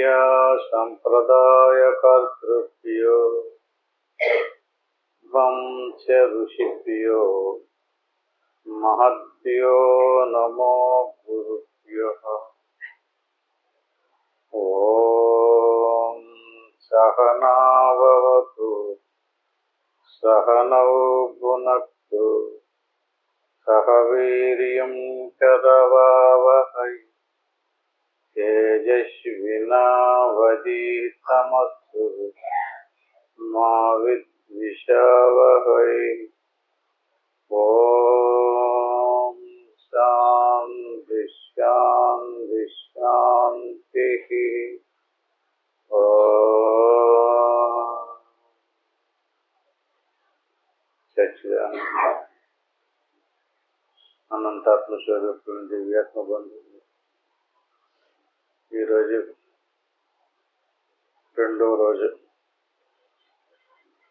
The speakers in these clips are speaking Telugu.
విద్యా సంప్రదాయకర్తృభ్యో వంశ ఋషిభ్యో మహద్భ్యో నమో గురుభ్యః. ఓం సహనా భవతు సహనౌ భునక్తు సహ వీర్యం కరవావహై తేజస్వినావధీతమస్తు మా విద్విషావహై. ఓం శాంతి శాంతి శాంతి. సచ్చిదానంద అనంతాత్మ స్వరూపులు దివ్యాత్మ బంధువులు, ఈరోజు రెండవ రోజు.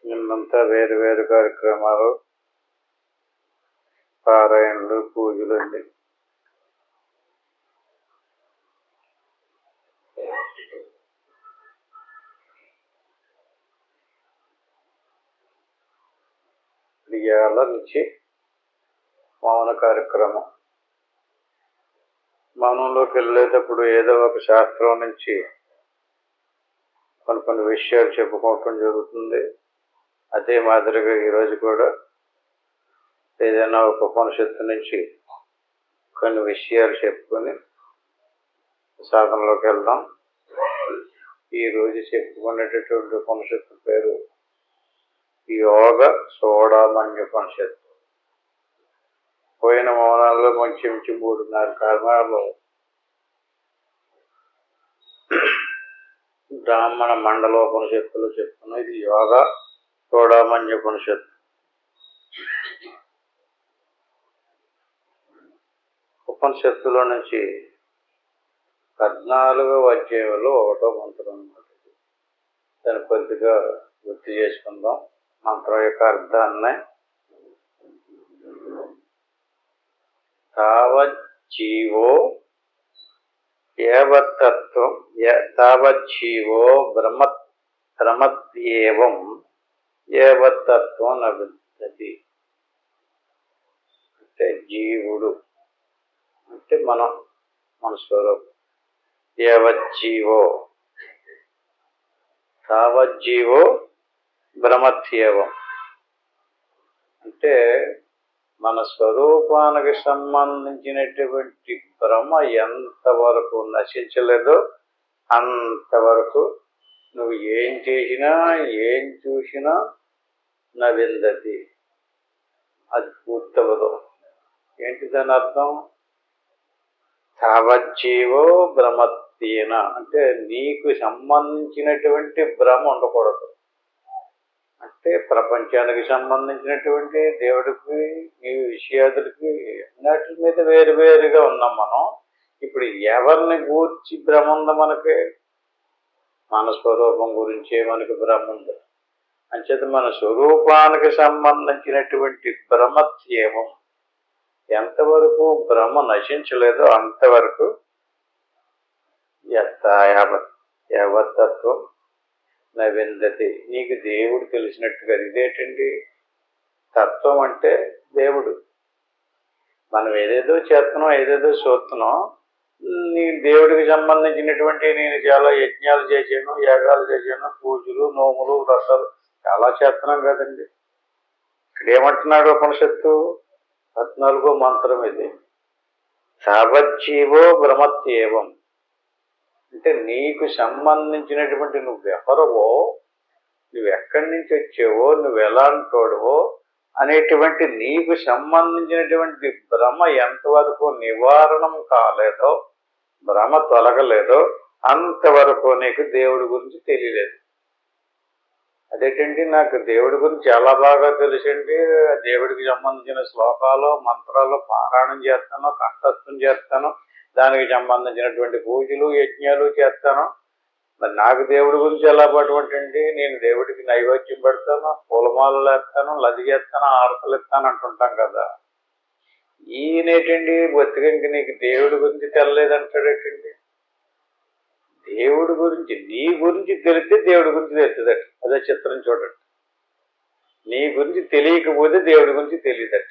నిన్నంతా వేరు వేరు కార్యక్రమాలు, పారాయణలు, పూజలు అండి. ఇవాళ నుంచి మౌన కార్యక్రమం. మౌనంలోకి వెళ్ళేటప్పుడు ఏదో ఒక శాస్త్రం నుంచి కొన్ని విషయాలు చెప్పుకోవటం జరుగుతుంది. అదే మాదిరిగా ఈరోజు కూడా ఏదైనా ఒక ఉపనిషత్తు నుంచి కొన్ని విషయాలు చెప్పుకొని సాధనలోకి వెళ్దాం. ఈరోజు చెప్పుకునేటటువంటి ఉపనిషత్తు పేరు యోగ చూడమన్యుపనిషత్తు. పోయిన మౌనాల్లో మంచి 3.5 కర్మాలు బ్రాహ్మణ మండలోపనిషత్తులు చెప్పుకున్నాం. ఇది యోగ చూడమన్యుపనిషత్తు. ఉపనిషత్తులో నుంచి 14వ అధ్యాయంలో 1వ మంత్రం అన్నమాట. దాన్ని కొద్దిగా గుర్తు చేసుకుందాం. మంత్రం యొక్క అర్థాన్ని. తావజ్జీవో ఏవత్తత్వం తావజ్జీవో భ్రమత్యేవం ఏవత్తత్వం న విద్యతి. అంటే జీవుడు అంటే మన స్వరూపం. ఏవజ్జీవో తావజ్జీవో భ్రమత్యేవం అంటే మన స్వరూపానికి సంబంధించినటువంటి భ్రమ ఎంతవరకు నశించలేదో అంతవరకు నువ్వు ఏం చేసినా ఏం చూసినా నవిందతి, అది పూర్తవదు. ఏంటి దాని అర్థం? తావజ్జీవో భ్రమత్యేన అంటే నీకు సంబంధించినటువంటి భ్రమ ఉండకూడదు. అంటే ప్రపంచానికి సంబంధించినటువంటి దేవుడికి ఈ విషయాదులకి అన్నిటి మీద వేరువేరుగా ఉన్నాం మనం. ఇప్పుడు ఎవరిని గూర్చి భ్రమ ఉంది మనకి? మన స్వరూపం గురించే మనకి భ్రమ ఉంది. అంచేత మన స్వరూపానికి సంబంధించినటువంటి భ్రమత్యేవం ఎంతవరకు భ్రమ నశించలేదో అంతవరకు యావత్తత్వం నవిందతి. నీకు దేవుడు తెలిసినట్టుగా. ఇదేంటండి తత్వం అంటే? దేవుడు. మనం ఏదేదో చేస్తున్నాం, ఏదేదో చూస్తున్నాం. నీ దేవుడికి సంబంధించినటువంటి నేను చాలా యజ్ఞాలు చేశాను, యాగాలు చేశాను, పూజలు, నోములు, వ్రతాలు చాలా చేస్తున్నాం కదండి. ఇక్కడ ఏమంటున్నాడు ఉపనిషత్తు? 14వ మంత్రం ఇది. తావజ్జీవో భ్రమత్యేవం అంటే నీకు సంబంధించినటువంటి నువ్వెవరవో, నువ్వెక్కడి నుంచి వచ్చావో, నువ్వు ఎలాంటోడవో అనేటువంటి నీకు సంబంధించినటువంటి భ్రమ ఎంతవరకు నివారణం కాలేదో, భ్రమ తొలగలేదో అంతవరకు నీకు దేవుడి గురించి తెలియలేదు. అదేంటండి, నాకు దేవుడి గురించి చాలా బాగా తెలుసండి. దేవుడికి సంబంధించిన శ్లోకాలు, మంత్రాలు పారాయణం చేస్తాను, కంఠస్థం చేస్తాను, దానికి సంబంధించినటువంటి పూజలు, యజ్ఞాలు చేస్తాను. మరి నాకు దేవుడి గురించి ఎలా పట్టుకుంటండి? నేను దేవుడికి నైవేద్యం పెడతాను, పూలమాలలు వేస్తాను, లది చేస్తాను, ఆరతలు ఇస్తాను అంటుంటాం కదా. ఈయనేటండి బొత్తికంకి నీకు దేవుడి గురించి తెల్లలేదంటాడేటండి? దేవుడి గురించి నీ గురించి తెలిస్తే దేవుడి గురించి తెలుస్తుందట. అదే చిత్రం చూడండి. నీ గురించి తెలియకపోతే దేవుడి గురించి తెలియదట.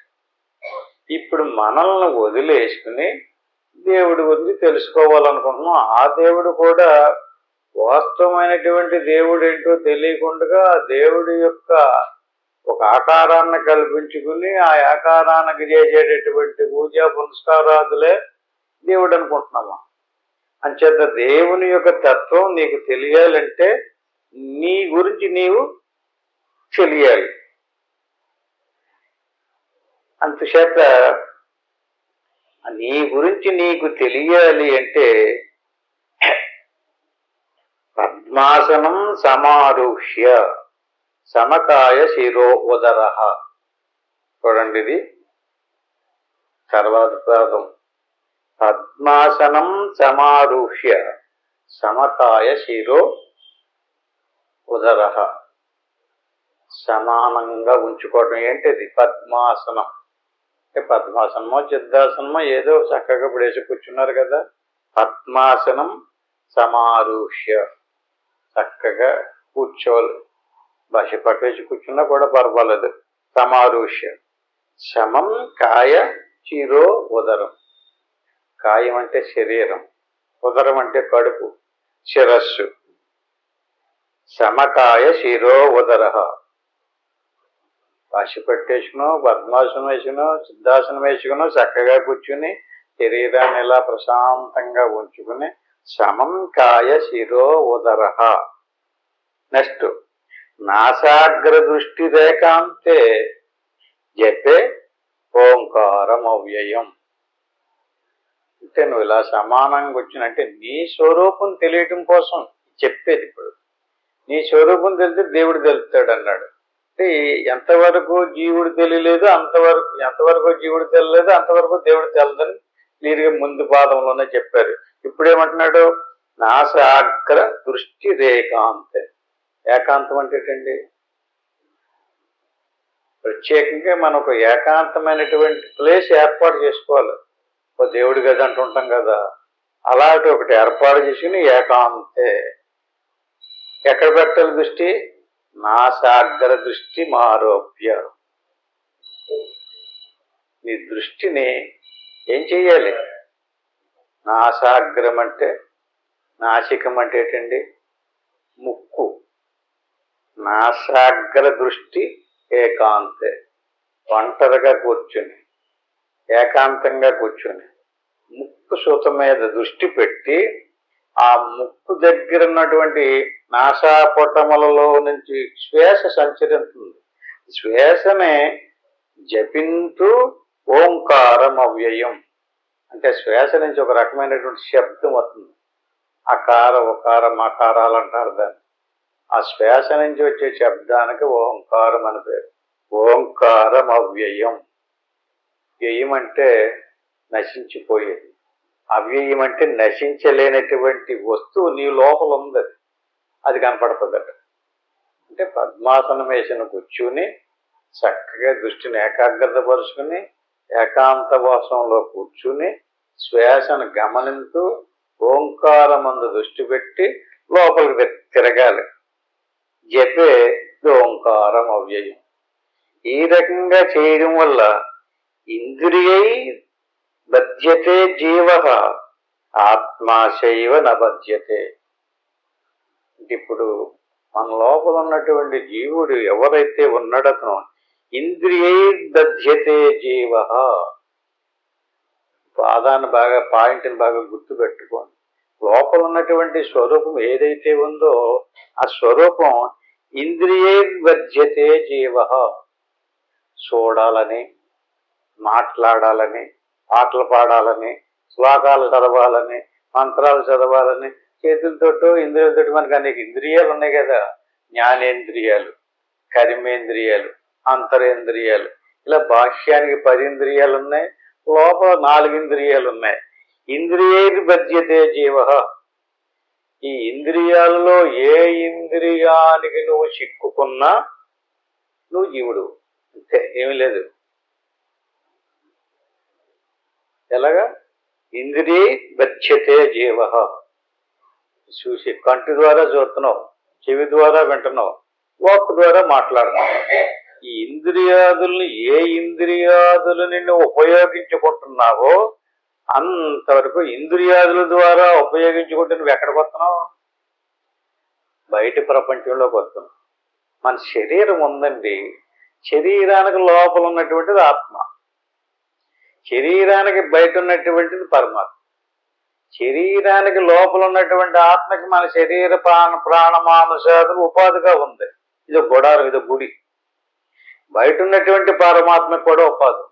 ఇప్పుడు మనల్ని వదిలేసుకుని దేవుడి గురించి తెలుసుకోవాలనుకుంటున్నాం. ఆ దేవుడు కూడా వాస్తవమైనటువంటి దేవుడు ఏంటో తెలియకుండా దేవుడి యొక్క ఒక ఆకారాన్ని కల్పించుకుని ఆ ఆకారానికి చేసేటటువంటి పూజా పునస్కారాదులే దేవుడు అనుకుంటున్నామా? అంచేత దేవుని యొక్క తత్వం నీకు తెలియాలంటే నీ గురించి నీవు తెలియాలి. అందుచేత నీ గురించి నీకు తెలియాలి అంటే పద్మాసనం సమారుహ్య సమకాయ శిరో ఉదర. చూడండి, ఇది తర్వాత పాదం. పద్మాసనం సమారుహ్య సమకాయ శిరో ఉదర. సమానంగా ఉంచుకోవటం ఏంటిది? పద్మాసనం. పద్మాసనమో సిద్ధాసనమో ఏదో చక్కగా పడేసి కూర్చున్నారు కదా. పద్మాసనం సమారుహ్య, చక్కగా కూర్చోవాలి. భాష పక్కేసి కూర్చున్నా కూడా పర్వాలేదు. సమారుహ్య సమం కాయ శిరో ఉదరం. కాయం అంటే శరీరం, ఉదరం అంటే కడుపు, శిరస్సు. సమకాయ శిరో ఉదర. భాష పెట్టేసుకునో, పద్మాసనం వేసుకునో, సిద్ధాసనం వేసుకునో చక్కగా కూర్చుని శరీరాన్ని ఇలా ప్రశాంతంగా ఉంచుకుని సమం కాయ శిరో ఉదర. నెక్స్ట్ నాసాగ్ర దృష్టి రేఖాంతే జపే ఓంకారం అవ్యయం. అంటే నువ్వు ఇలా సమానంగా వచ్చినంటే నీ స్వరూపం తెలియటం కోసం చెప్పేది. ఇప్పుడు నీ స్వరూపం తెలిస్తే దేవుడు తెలుస్తాడు అన్నాడు. అంటే ఎంతవరకు జీవుడు తెలియలేదు ఎంతవరకు జీవుడు తెలియలేదు అంతవరకు దేవుడు తెలదని క్లియర్గా ముందు పాదంలోనే చెప్పారు. ఇప్పుడేమంటున్నాడు? నాసాగ్ర దృష్టి రేఖాంతే. ఏకాంతం అంటే ఏంటండి? ప్రత్యేకంగా మనం ఒక ఏకాంతమైనటువంటి ప్లేస్ ఏర్పాటు చేసుకోవాలి. ఒక దేవుడి గది అంటుంటాం కదా, అలాంటి ఒకటి ఏర్పాటు చేసుకుని ఏకాంతే. ఎక్కడ పెట్టాలి దృష్టి? నాసాగ్ర దృష్టి మారోప్య. నీ దృష్టిని ఏం చెయ్యాలి? నాసాగ్రం అంటే, నాసికం అంటే ఏంటండి? ముక్కు. నాసాగ్ర దృష్టి ఏకాంతే. ఒంటరిగా కూర్చుని ఏకాంతంగా కూర్చుని ముక్కు సూత మీద దృష్టి పెట్టి ఆ ముక్కు దగ్గర ఉన్నటువంటి నాసాపటములలో నుంచి శ్వాస సంచరిస్తుంది. శ్వాసనే జపింతూ ఓంకారం అవ్యయం. అంటే శ్వాస నుంచి ఒక రకమైనటువంటి శబ్దం వస్తుంది. అకార ఉకార మకారాలు అంటారు దాన్ని. ఆ శ్వాస నుంచి వచ్చే శబ్దానికి ఓంకారం అని పేరు. ఓంకారం అవ్యయం. వ్యయం అంటే నశించిపోయేది, అవ్యయం అంటే నశించలేనటువంటి వస్తువు నీ లోపల ఉంది, అది కనపడుతుందట. అంటే పద్మాసనం వేసిన కూర్చుని చక్కగా దృష్టిని ఏకాగ్రత పరుచుకుని ఏకాంత వాసంలో కూర్చుని శ్వాసను గమనించు ఓంకారమందు దృష్టి పెట్టి లోపలికి తిరగాలి. జపే ఓంకారం అవ్యయం. ఈ రకంగా చేయడం వల్ల ఇంద్రియై బధ్యతే జీవ ఆత్మాశైవ నబధ్యతే. ఇప్పుడు మన లోపల ఉన్నటువంటి జీవుడు ఎవరైతే ఉన్నాడతను ఇంద్రియై బధ్యతే జీవ. పాదాన్ని బాగా పాయింట్ని బాగా గుర్తు పెట్టుకోండి. లోపల ఉన్నటువంటి స్వరూపం ఏదైతే ఉందో ఆ స్వరూపం ఇంద్రియై బధ్యతే జీవ. చూడాలని, మాట్లాడాలని, పాటలు పాడాలని, శ్లోకాలు చదవాలని, మంత్రాలు చదవాలని, చేతులతోటో ఇంద్రియాలతో మనకు అనేక ఇంద్రియాలు ఉన్నాయి కదా. జ్ఞానేంద్రియాలు, కర్మేంద్రియాలు, అంతరేంద్రియాలు, ఇలా బాహ్యానికి 10 ఇంద్రియాలు ఉన్నాయి, లోపల 4 ఇంద్రియాలు ఉన్నాయి. ఇంద్రియైర్ బధ్యతే జీవ. ఈ ఇంద్రియాలలో ఏ ఇంద్రియానికి నువ్వు చిక్కుకున్నా నువ్వు జీవుడు అంతే, ఏమీ లేదు. ఎలాగా? ఇంద్రియై బధ్యతే జీవ. చూసి కంటి ద్వారా చూస్తున్నావు, చెవి ద్వారా వింటున్నావు, వాక్ ద్వారా మాట్లాడుతున్నావు. ఈ ఇంద్రియాదుల్ని ఏ ఇంద్రియాదులని నువ్వు ఉపయోగించుకుంటున్నావో అంతవరకు ఇంద్రియాదుల ద్వారా ఉపయోగించుకుంటే నువ్వు ఎక్కడికి వస్తున్నావు? బయట ప్రపంచంలోకి వస్తున్నావు. మన శరీరం ఉందండి, శరీరానికి లోపల ఉన్నటువంటిది ఆత్మ, శరీరానికి బయట ఉన్నటువంటిది పరమాత్మ. శరీరానికి లోపల ఉన్నటువంటి ఆత్మకి మన శరీర ప్రాణమానుషాదులు ఉపాధిగా ఉంది. ఇది గుడారం, ఇది గుడి. బయట ఉన్నటువంటి పరమాత్మకు కూడా ఉపాధి.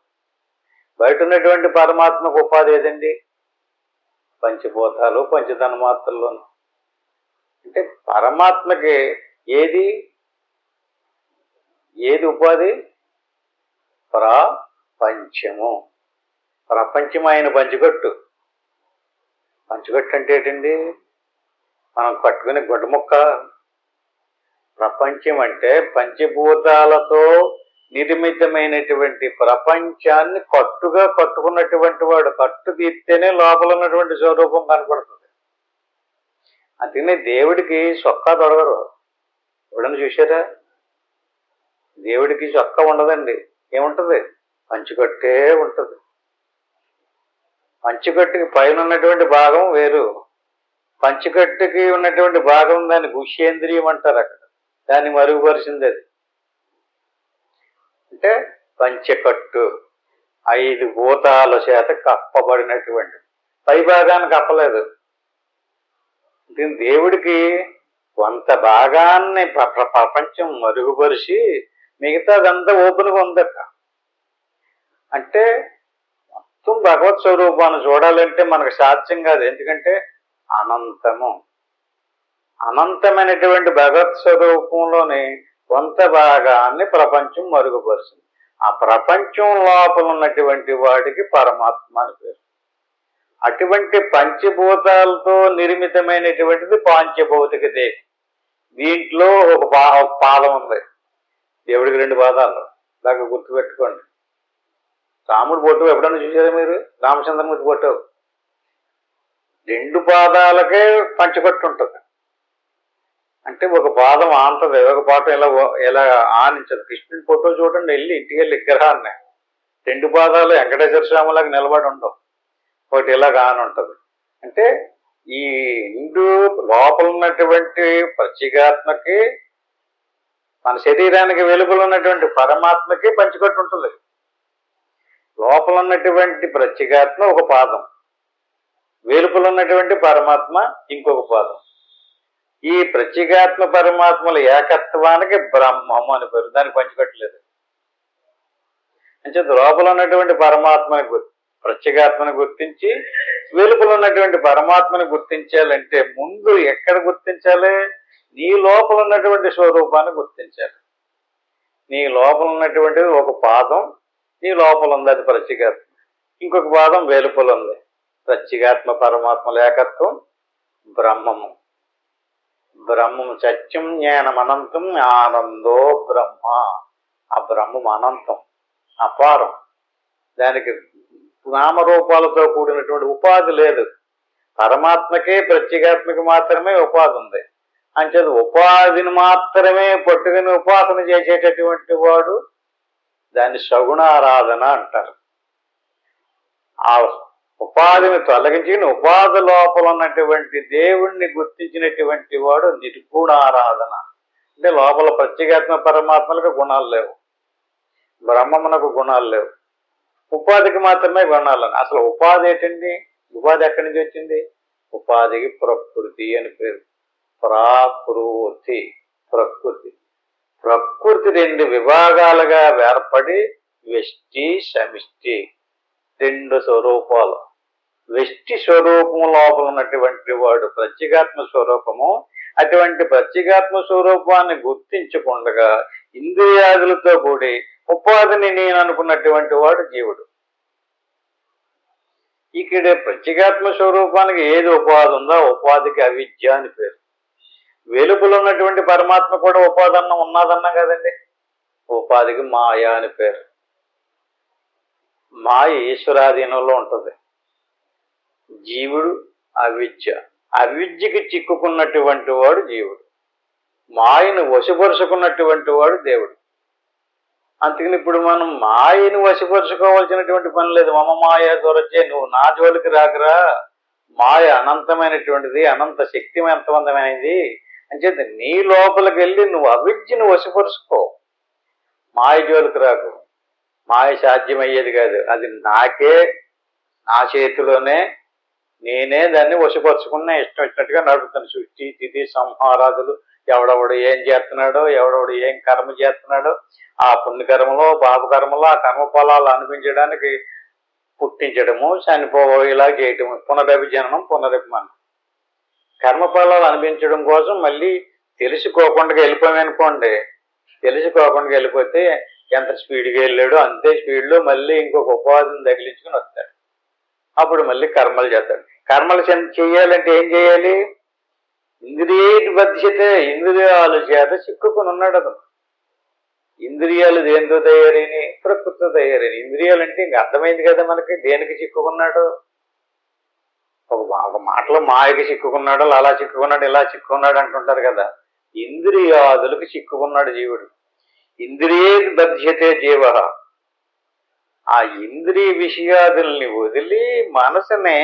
బయట ఉన్నటువంటి పరమాత్మకు ఉపాధి ఏదండి? పంచభూతాలు, పంచతన్మాత్రల్లోను. అంటే పరమాత్మకి ఏది ఉపాధి? ప్రపంచము. ప్రపంచం ఆయన పంచగట్టు. పంచగట్టు అంటే ఏంటండి? మనం కట్టుకునే గుడ్డ ముక్క. ప్రపంచం అంటే పంచభూతాలతో నిర్మితమైనటువంటి ప్రపంచాన్ని కట్టుగా కట్టుకున్నటువంటి వాడు. కట్టు తీస్తేనే లోపల ఉన్నటువంటి స్వరూపం కనపడుతుంది. అందుకనే దేవుడికి చొక్కా దొరకరు. ఎవడన్నా చూసారా? దేవుడికి చొక్కా ఉండదండి. ఏముంటుంది? పంచకట్టే ఉంటుంది. పంచకట్టుకి పైన ఉన్నటువంటి భాగం వేరు. పంచకట్టుకి ఉన్నటువంటి భాగం దాన్ని గుష్యేంద్రియం అంటారు. అక్కడ దాన్ని మరుగుపరిచింది అది. అంటే పంచకట్టు 5 భూతాల చేత కప్పబడినటువంటి, పై భాగాన్ని కప్పలేదు. దీని దేవుడికి కొంత భాగాన్ని ప్రపంచం మరుగుపరిచి మిగతాదంతా ఓపెన్గా ఉందట. అంటే మొత్తం భగవత్ స్వరూపాన్ని చూడాలంటే మనకు సాధ్యం కాదు. ఎందుకంటే అనంతమైనటువంటి భగవత్ స్వరూపంలోని కొంత భాగాన్ని ప్రపంచం మరుగుపరిచింది. ఆ ప్రపంచం లోపల ఉన్నటువంటి వాడికి పరమాత్మ అని పేరు. అటువంటి పంచభూతాలతో నిర్మితమైనటువంటిది పాంచభౌతిక దేహం. దీంట్లో ఒక పాదం ఉంది. దేవుడికి 2 పాదాలు. దాకా గుర్తుపెట్టుకోండి. రాముడు బొట్టు ఎప్పుడన్నా చూసారా మీరు? రామచంద్రమూర్తి బొట్టు 2 పాదాలకే పంచకట్టు ఉంటుంది. అంటే ఒక పాదం ఆంతది, ఒక పాదం ఇలా ఆనించదు. కృష్ణుడి ఫోటో చూడండి, ఇంటికి వెళ్ళి విగ్రహాన్ని 2 పాదాలు వెంకటేశ్వర స్వామిలాగా నిలబడి ఉండవు. ఒకటి ఇలాగ ఆని ఉంటుంది. అంటే ఈ ఇందు లోపల ఉన్నటువంటి ప్రత్యేగాత్మకి, మన శరీరానికి వెలుగులు ఉన్నటువంటి పరమాత్మకి పంచకట్టు ఉంటుంది. లోపల ఉన్నటువంటి ప్రత్యేగాత్మ ఒక పాదం, వెలుపల ఉన్నటువంటి పరమాత్మ ఇంకొక పాదం. ఈ ప్రత్యేగాత్మ పరమాత్మల ఏకత్వానికి బ్రహ్మము అని పేరు. దానికి పంచకట్టలేదు. అంటే లోపల ఉన్నటువంటి పరమాత్మని ప్రత్యేగాత్మని గుర్తించి వెలుపల ఉన్నటువంటి పరమాత్మని గుర్తించాలంటే ముందు ఎక్కడ గుర్తించాలి? నీ లోపల ఉన్నటువంటి స్వరూపాన్ని గుర్తించాలి. నీ లోపల ఉన్నటువంటిది ఒక పాదం నీ లోపల ఉంది, అది ప్రత్యేగాత్మ. ఇంకొక పాదం వెలుపల ఉంది. ప్రత్యేగాత్మ పరమాత్మల ఏకత్వం బ్రహ్మము. బ్రహ్మము సత్యం జ్ఞానమనంతం ఆనందో బ్రహ్మ. ఆ బ్రహ్మం అనంతం, అపారం. దానికి నామరూపాలతో కూడినటువంటి ఉపాధి లేదు. పరమాత్మకే ప్రత్యేగాత్మకి మాత్రమే ఉపాధి ఉంది. అంచేది ఉపాధిని మాత్రమే పట్టుకుని ఉపాసన చేసేటటువంటి వాడు దాన్ని సగుణారాధన అంటారు. ఆ ఉపాధిని తొలగించి ఉపాధి లోపల ఉన్నటువంటి దేవుణ్ణి గుర్తించినటువంటి వాడు నిర్గుణారాధన. అంటే లోపల ప్రత్యేగాత్మ పరమాత్మలకు గుణాలు లేవు, బ్రహ్మమునకు గుణాలు లేవు, ఉపాధికి మాత్రమే గుణాలని. అసలు ఉపాధి ఏంటండి? ఉపాధి ఎక్కడి నుంచి వచ్చింది? ఉపాధికి ప్రకృతి అని పేరు. ప్రాకృతి, ప్రకృతి. ప్రకృతి 2 విభాగాలుగా ఏర్పడి వ్యష్టి సమిష్టి 2 స్వరూపాలు. వ్యష్టి స్వరూపము లోపల ఉన్నటువంటి వాడు ప్రత్యేగాత్మ స్వరూపము. అటువంటి ప్రత్యేగాత్మ స్వరూపాన్ని గుర్తించకుండా ఇంద్రియాదులతో కూడి ఉపాధిని నేను అనుకున్నటువంటి వాడు జీవుడు. ఇక్కడ ప్రత్యేగాత్మ స్వరూపానికి ఏది ఉపాధి ఉందో ఉపాధికి అవిద్య అని పేరు. వెలుపులో ఉన్నటువంటి పరమాత్మ కూడా ఉపాధి ఉన్నదన్నాం కదండి. ఉపాధికి మాయ అని పేరు. మాయ ఈశ్వరాధీనంలో ఉంటుంది. జీవుడు అవిద్య. అవిద్యకి చిక్కుకున్నటువంటి వాడు జీవుడు, మాయను వశపరుచుకున్నటువంటి వాడు దేవుడు. అందుకని ఇప్పుడు మనం మాయను వశపరుచుకోవాల్సినటువంటి పని లేదు. మమ మాయ దొరచే, నువ్వు నా జోలికి రాకరా, మాయ అనంతమైనటువంటిది, అనంత శక్తివంతమైనది అని చెప్పి నీ లోపలికి వెళ్ళి నువ్వు అవిద్యను వశపరుచుకో. మాయ జోలికి రాకు. మాయ సాధ్యమయ్యేది కాదు. అది నాకే, నా చేతిలోనే, నేనే దాన్ని వశపరుచుకున్నా ఇష్టం వచ్చినట్టుగా నడుపుతాను. సృష్టి తిథి సంహారాదులు, ఎవడెవడు ఏం చేస్తున్నాడో, ఎవడెవడు ఏం కర్మ చేస్తున్నాడో, ఆ పుణ్యకర్మలో పాపకర్మలో ఆ కర్మ ఫలాలు అనిపించడానికి పుట్టించడము, చనిపోయేలా చేయటము, పునరభిజననం పునరభిమనం. కర్మఫలాలు అనిపించడం కోసం మళ్ళీ తెలుసుకోకుండా వెళ్ళిపోయామనుకోండి, తెలుసుకోకుండా వెళ్ళిపోతే ఎంత స్పీడ్గా వెళ్ళాడో అంతే స్పీడ్లో మళ్ళీ ఇంకొక ఉపాధిని తగిలించుకుని వస్తాడు. అప్పుడు మళ్ళీ కర్మలు చేస్తాడు. కర్మలు చేయాలంటే ఏం చేయాలి? ఇంద్రియ బధ్యత, ఇంద్రియాలు చేత చిక్కుకుని ఉన్నాడు అతను. ఇంద్రియాలు దేనితో తయారైనవి? ప్రకృతితో తయారైనవి. ఇంద్రియాలు అంటే ఇంక అర్థమైంది కదా మనకి, దేనికి చిక్కుకున్నాడు. ఒక మాటలో మాయకి చిక్కుకున్నాడు, అలా చిక్కుకున్నాడు, ఇలా చిక్కుకున్నాడు అంటుంటారు కదా. ఇంద్రియాదులకు చిక్కుకున్నాడు జీవుడు. ఇంద్రియ బధ్యతే జీవ. ఆ ఇంద్రియ విషయాదుల్ని వదిలి మనసునే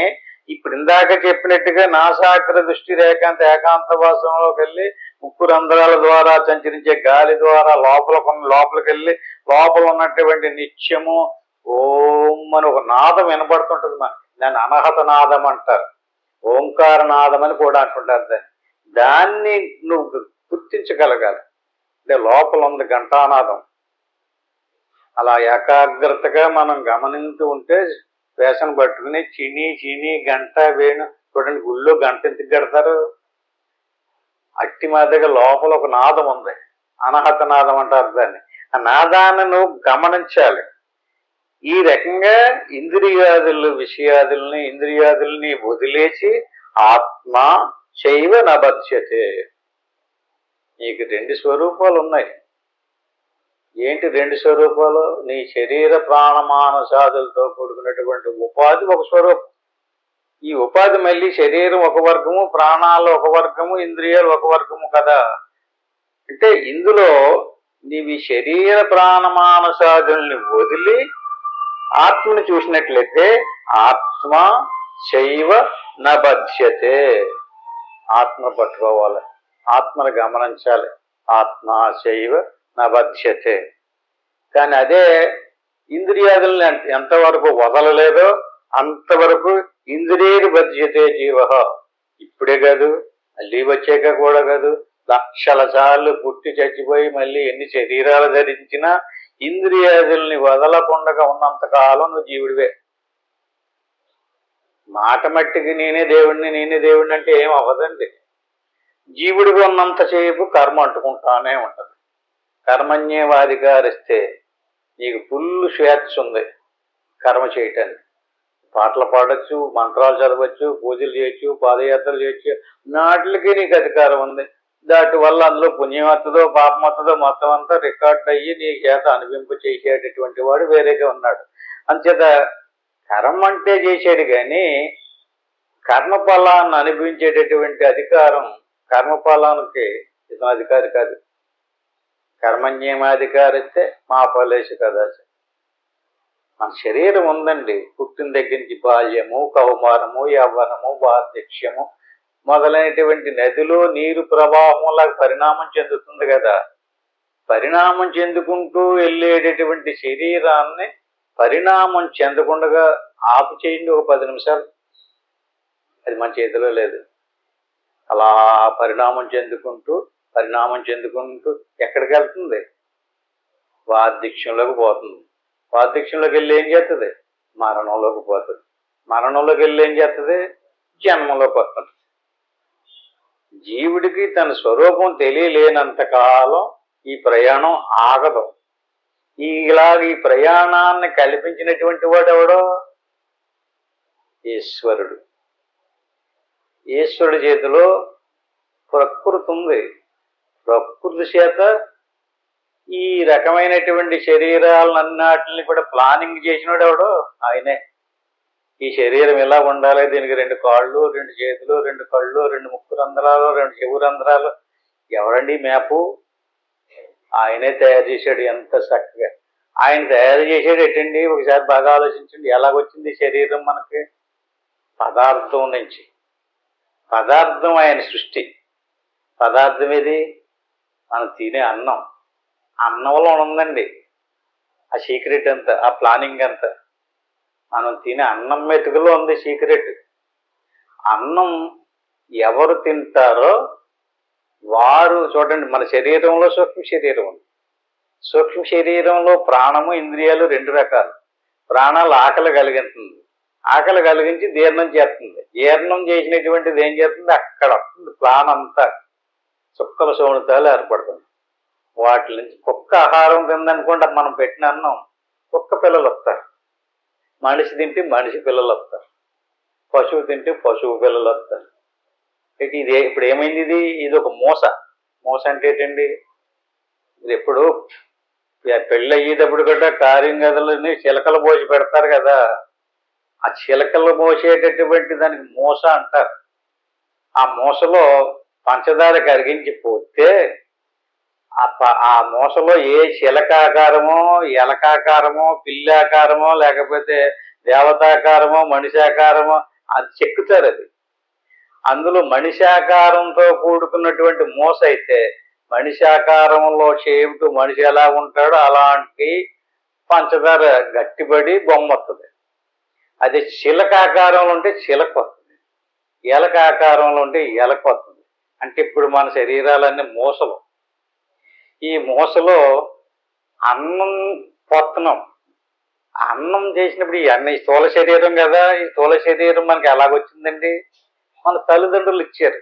ఇప్పుడు ఇందాక చెప్పినట్టుగా నాసాగ్ర దృష్టి రేఖాంత ఏకాంతవాసంలోకి వెళ్ళి ముక్కు రంధ్రాల ద్వారా సంచరించే గాలి ద్వారా లోపలికి వెళ్ళి లోపల ఉన్నటువంటి నిత్యము ఓం అని ఒక నాదం వినపడుతుంటది మనకి. దాన్ని అనహత నాదం అంటారు, ఓంకార నాదం అని కూడా అంటుంటారు. దాన్ని నువ్వు గుర్తించగలగాలి. అంటే లోపల ఉంది ఘంటానాదం. అలా ఏకాగ్రతగా మనం గమనించు ఉంటే వేసన పట్టుకుని చిని గంట వేణు చూడండి, గుళ్ళో గంట ఎందుకు కడతారు? అట్టి మాదిరిగా లోపల ఒక నాదం ఉంది, అనహత నాదం అంటారు దాన్ని. ఆ నాదాన్ని నువ్వు గమనించాలి. ఈ రకంగా ఇంద్రియాదుల్ని వదిలేసి ఆత్మ శైవ నబధ్యతే. నీకు రెండు స్వరూపాలు ఉన్నాయి. ఏంటి రెండు స్వరూపాలు? నీ శరీర ప్రాణమానసాదులతో కూడుకున్నటువంటి ఉపాధి ఒక స్వరూపం. ఈ ఉపాధి మళ్ళీ శరీరం ఒక వర్గము, ప్రాణాలు ఒక వర్గము, ఇంద్రియాలు ఒక వర్గము కదా. అంటే ఇందులో నీవి శరీర ప్రాణమానసాదుల్ని వదిలి ఆత్మని చూసినట్లయితే ఆత్మ శైవ నబధ్యతే. ఆత్మ పట్టుకోవాలి, ఆత్మను గమనించాలి. ఆత్మ శైవ నబధ్యతే. కానీ అదే ఇంద్రియాదుల్ని ఎంతవరకు వదలలేదో అంతవరకు ఇంద్రియ బధ్యతే జీవ. ఇప్పుడే కాదు, మళ్ళీ వచ్చాక కూడా కాదు, లక్షల సార్లు పుట్టి చచ్చిపోయి మళ్ళీ ఎన్ని శరీరాలు ధరించినా ఇంద్రియాదుల్ని వదలకుండా ఉన్నంతకాలం నువ్వు జీవుడివే. మాట మట్టికి నేనే దేవుడిని అంటే ఏం అవ్వదండి. జీవుడిగా ఉన్నంతసేపు కర్మ అంటుకుంటానే ఉంటది. కర్మణ్యేవాధికారిస్తే నీకు ఫుల్ స్వేచ్ఛ ఉంది కర్మ చేయటానికి. పాటలు పాడచ్చు, మంత్రాలు చదవచ్చు, పూజలు చేయొచ్చు, పాదయాత్రలు చేయొచ్చు, నాటికి నీకు అధికారం ఉంది. దాటి వల్ల అందులో పుణ్యం వస్తుందో పాపం వస్తుందో మొత్తం అంతా రికార్డ్ అయ్యి నీ చేత అనుభవింపు చేసేటటువంటి వాడు వేరేగా ఉన్నాడు. అంచేత కర్మ అంటే చేసాడు, కానీ కర్మఫలాన్ని అనుభవించేటటువంటి అధికారం కర్మఫలానికి ఇతను అధికారి కాదు. కర్మణ్యేమాధికారిస్తే మా ఫలేషు కదా. మన శరీరం ఉందండి, పుట్టిన దగ్గర నుంచి బాల్యము, కౌమారము, యవ్వనము, వార్ధక్యము మొదలైనటువంటి నదిలో నీరు ప్రవాహంలా పరిణామం చెందుతుంది కదా. పరిణామం చెందుకుంటూ వెళ్ళేటటువంటి శరీరాన్ని పరిణామం చెందకుండా ఆపు చేయండి ఒక 10 నిమిషాలు. అది మన చేతిలో లేదు. అలా పరిణామం చెందుకుంటూ ఎక్కడికి వెళ్తుంది? వార్ధక్యంలోకి పోతుంది. వార్ధక్యంలోకి వెళ్ళి ఏం చేస్తుంది? మరణంలోకి పోతుంది. మరణంలోకి వెళ్ళి ఏం చేస్తుంది? జన్మలోకి వస్తుంది. జీవుడికి తన స్వరూపం తెలియలేనంత కాలం ఈ ప్రయాణం ఆగదు. ఈ ప్రయాణాన్ని కల్పించినటువంటి వాడు ఎవడో? ఈశ్వరుడు. ఈశ్వరుడి చేతిలో ప్రకృతి ఉంది. ప్రకృతి చేత ఈ రకమైనటువంటి శరీరాలన్నిటిని కూడా ప్లానింగ్ చేసినాడు ఎవడో? ఆయనే. ఈ శరీరం ఇలా ఉండాలి, దీనికి 2 కాళ్ళు, 2 చేతులు, 2 కళ్ళు, 2 ముక్కు రంధ్రాలు, 2 చెవు రంధ్రాలు. ఎవరండి మ్యాపు? ఆయనే తయారు చేశాడు ఎంత చక్కగా. ఆయన తయారు చేసాడు ఎట్టండి? ఒకసారి బాగా ఆలోచించండి. ఎలాగొచ్చింది శరీరం మనకి? పదార్థం నుంచి. పదార్థం ఆయన సృష్టి. పదార్థం ఏది? మనం తినే అన్నం. అన్నంలో ఉందండి ఆ సీక్రెట్ అంతా, ఆ ప్లానింగ్ అంతా. మనం తినే అన్నం మెతుకులో ఉంది సీక్రెట్. అన్నం ఎవరు తింటారో వారు చూడండి, మన శరీరంలో సూక్ష్మ శరీరం ఉంది. సూక్ష్మ శరీరంలో ప్రాణము, ఇంద్రియాలు 2 రకాలు. ప్రాణాలు ఆకలి కలిగిస్తుంది, ఆకలి కలిగించి జీర్ణం చేస్తుంది. జీర్ణం చేసినటువంటిది ఏం చేస్తుంది? అక్కడ వస్తుంది ప్లాన్ అంతా, చుక్కల సోనితాలు ఏర్పడుతుంది. వాటి నుంచి కుక్క ఆహారం తిందనుకోండి, మనం పెట్టిన అన్నం, కుక్క పిల్లలు వస్తారు. మనిషి తింటే మనిషి పిల్లలు వస్తారు. పశువు తింటే పశువు పిల్లలు వస్తారు. ఇది ఇప్పుడు ఏమైంది? ఇది ఒక మూస. మూస అంటే ఏంటండి? ఇది ఎప్పుడు పెళ్ళి అయ్యేటప్పుడు కూడా కార్యం గదులని చిలకలు పోసి పెడతారు కదా, ఆ చిలకలు పోసేటటువంటి దానికి మూస అంటారు. ఆ మూసలో పంచదార కరిగించి పోతే ఆ మూసలో ఏ చిలకాకారమో, ఎలకాకారమో, పిల్లాకారమో, లేకపోతే దేవతాకారమో, మనిషాకారమో అది చెక్కుతారు. అది అందులో మనిషాకారంతో కూడుకున్నటువంటి మూస అయితే, మనిషాకారంలో చేయుటూ మనిషి ఎలా ఉంటాడో అలాంటి పంచదార గట్టిపడి బొమ్మ వస్తుంది. అదే చిలకాకారంలో ఉంటే చిలక వస్తుంది, ఎలకాకారంలో ఉంటే ఎలక వస్తుంది. అంటే ఇప్పుడు మన శరీరాలన్నీ మూసలు. ఈ మూసలో అన్నం పోతున్నాం. అన్నం చేసినప్పుడు ఈ అన్న స్థూల శరీరం కదా, ఈ స్థూల శరీరం మనకి ఎలాగొచ్చిందండి? మన తల్లిదండ్రులు ఇచ్చారు.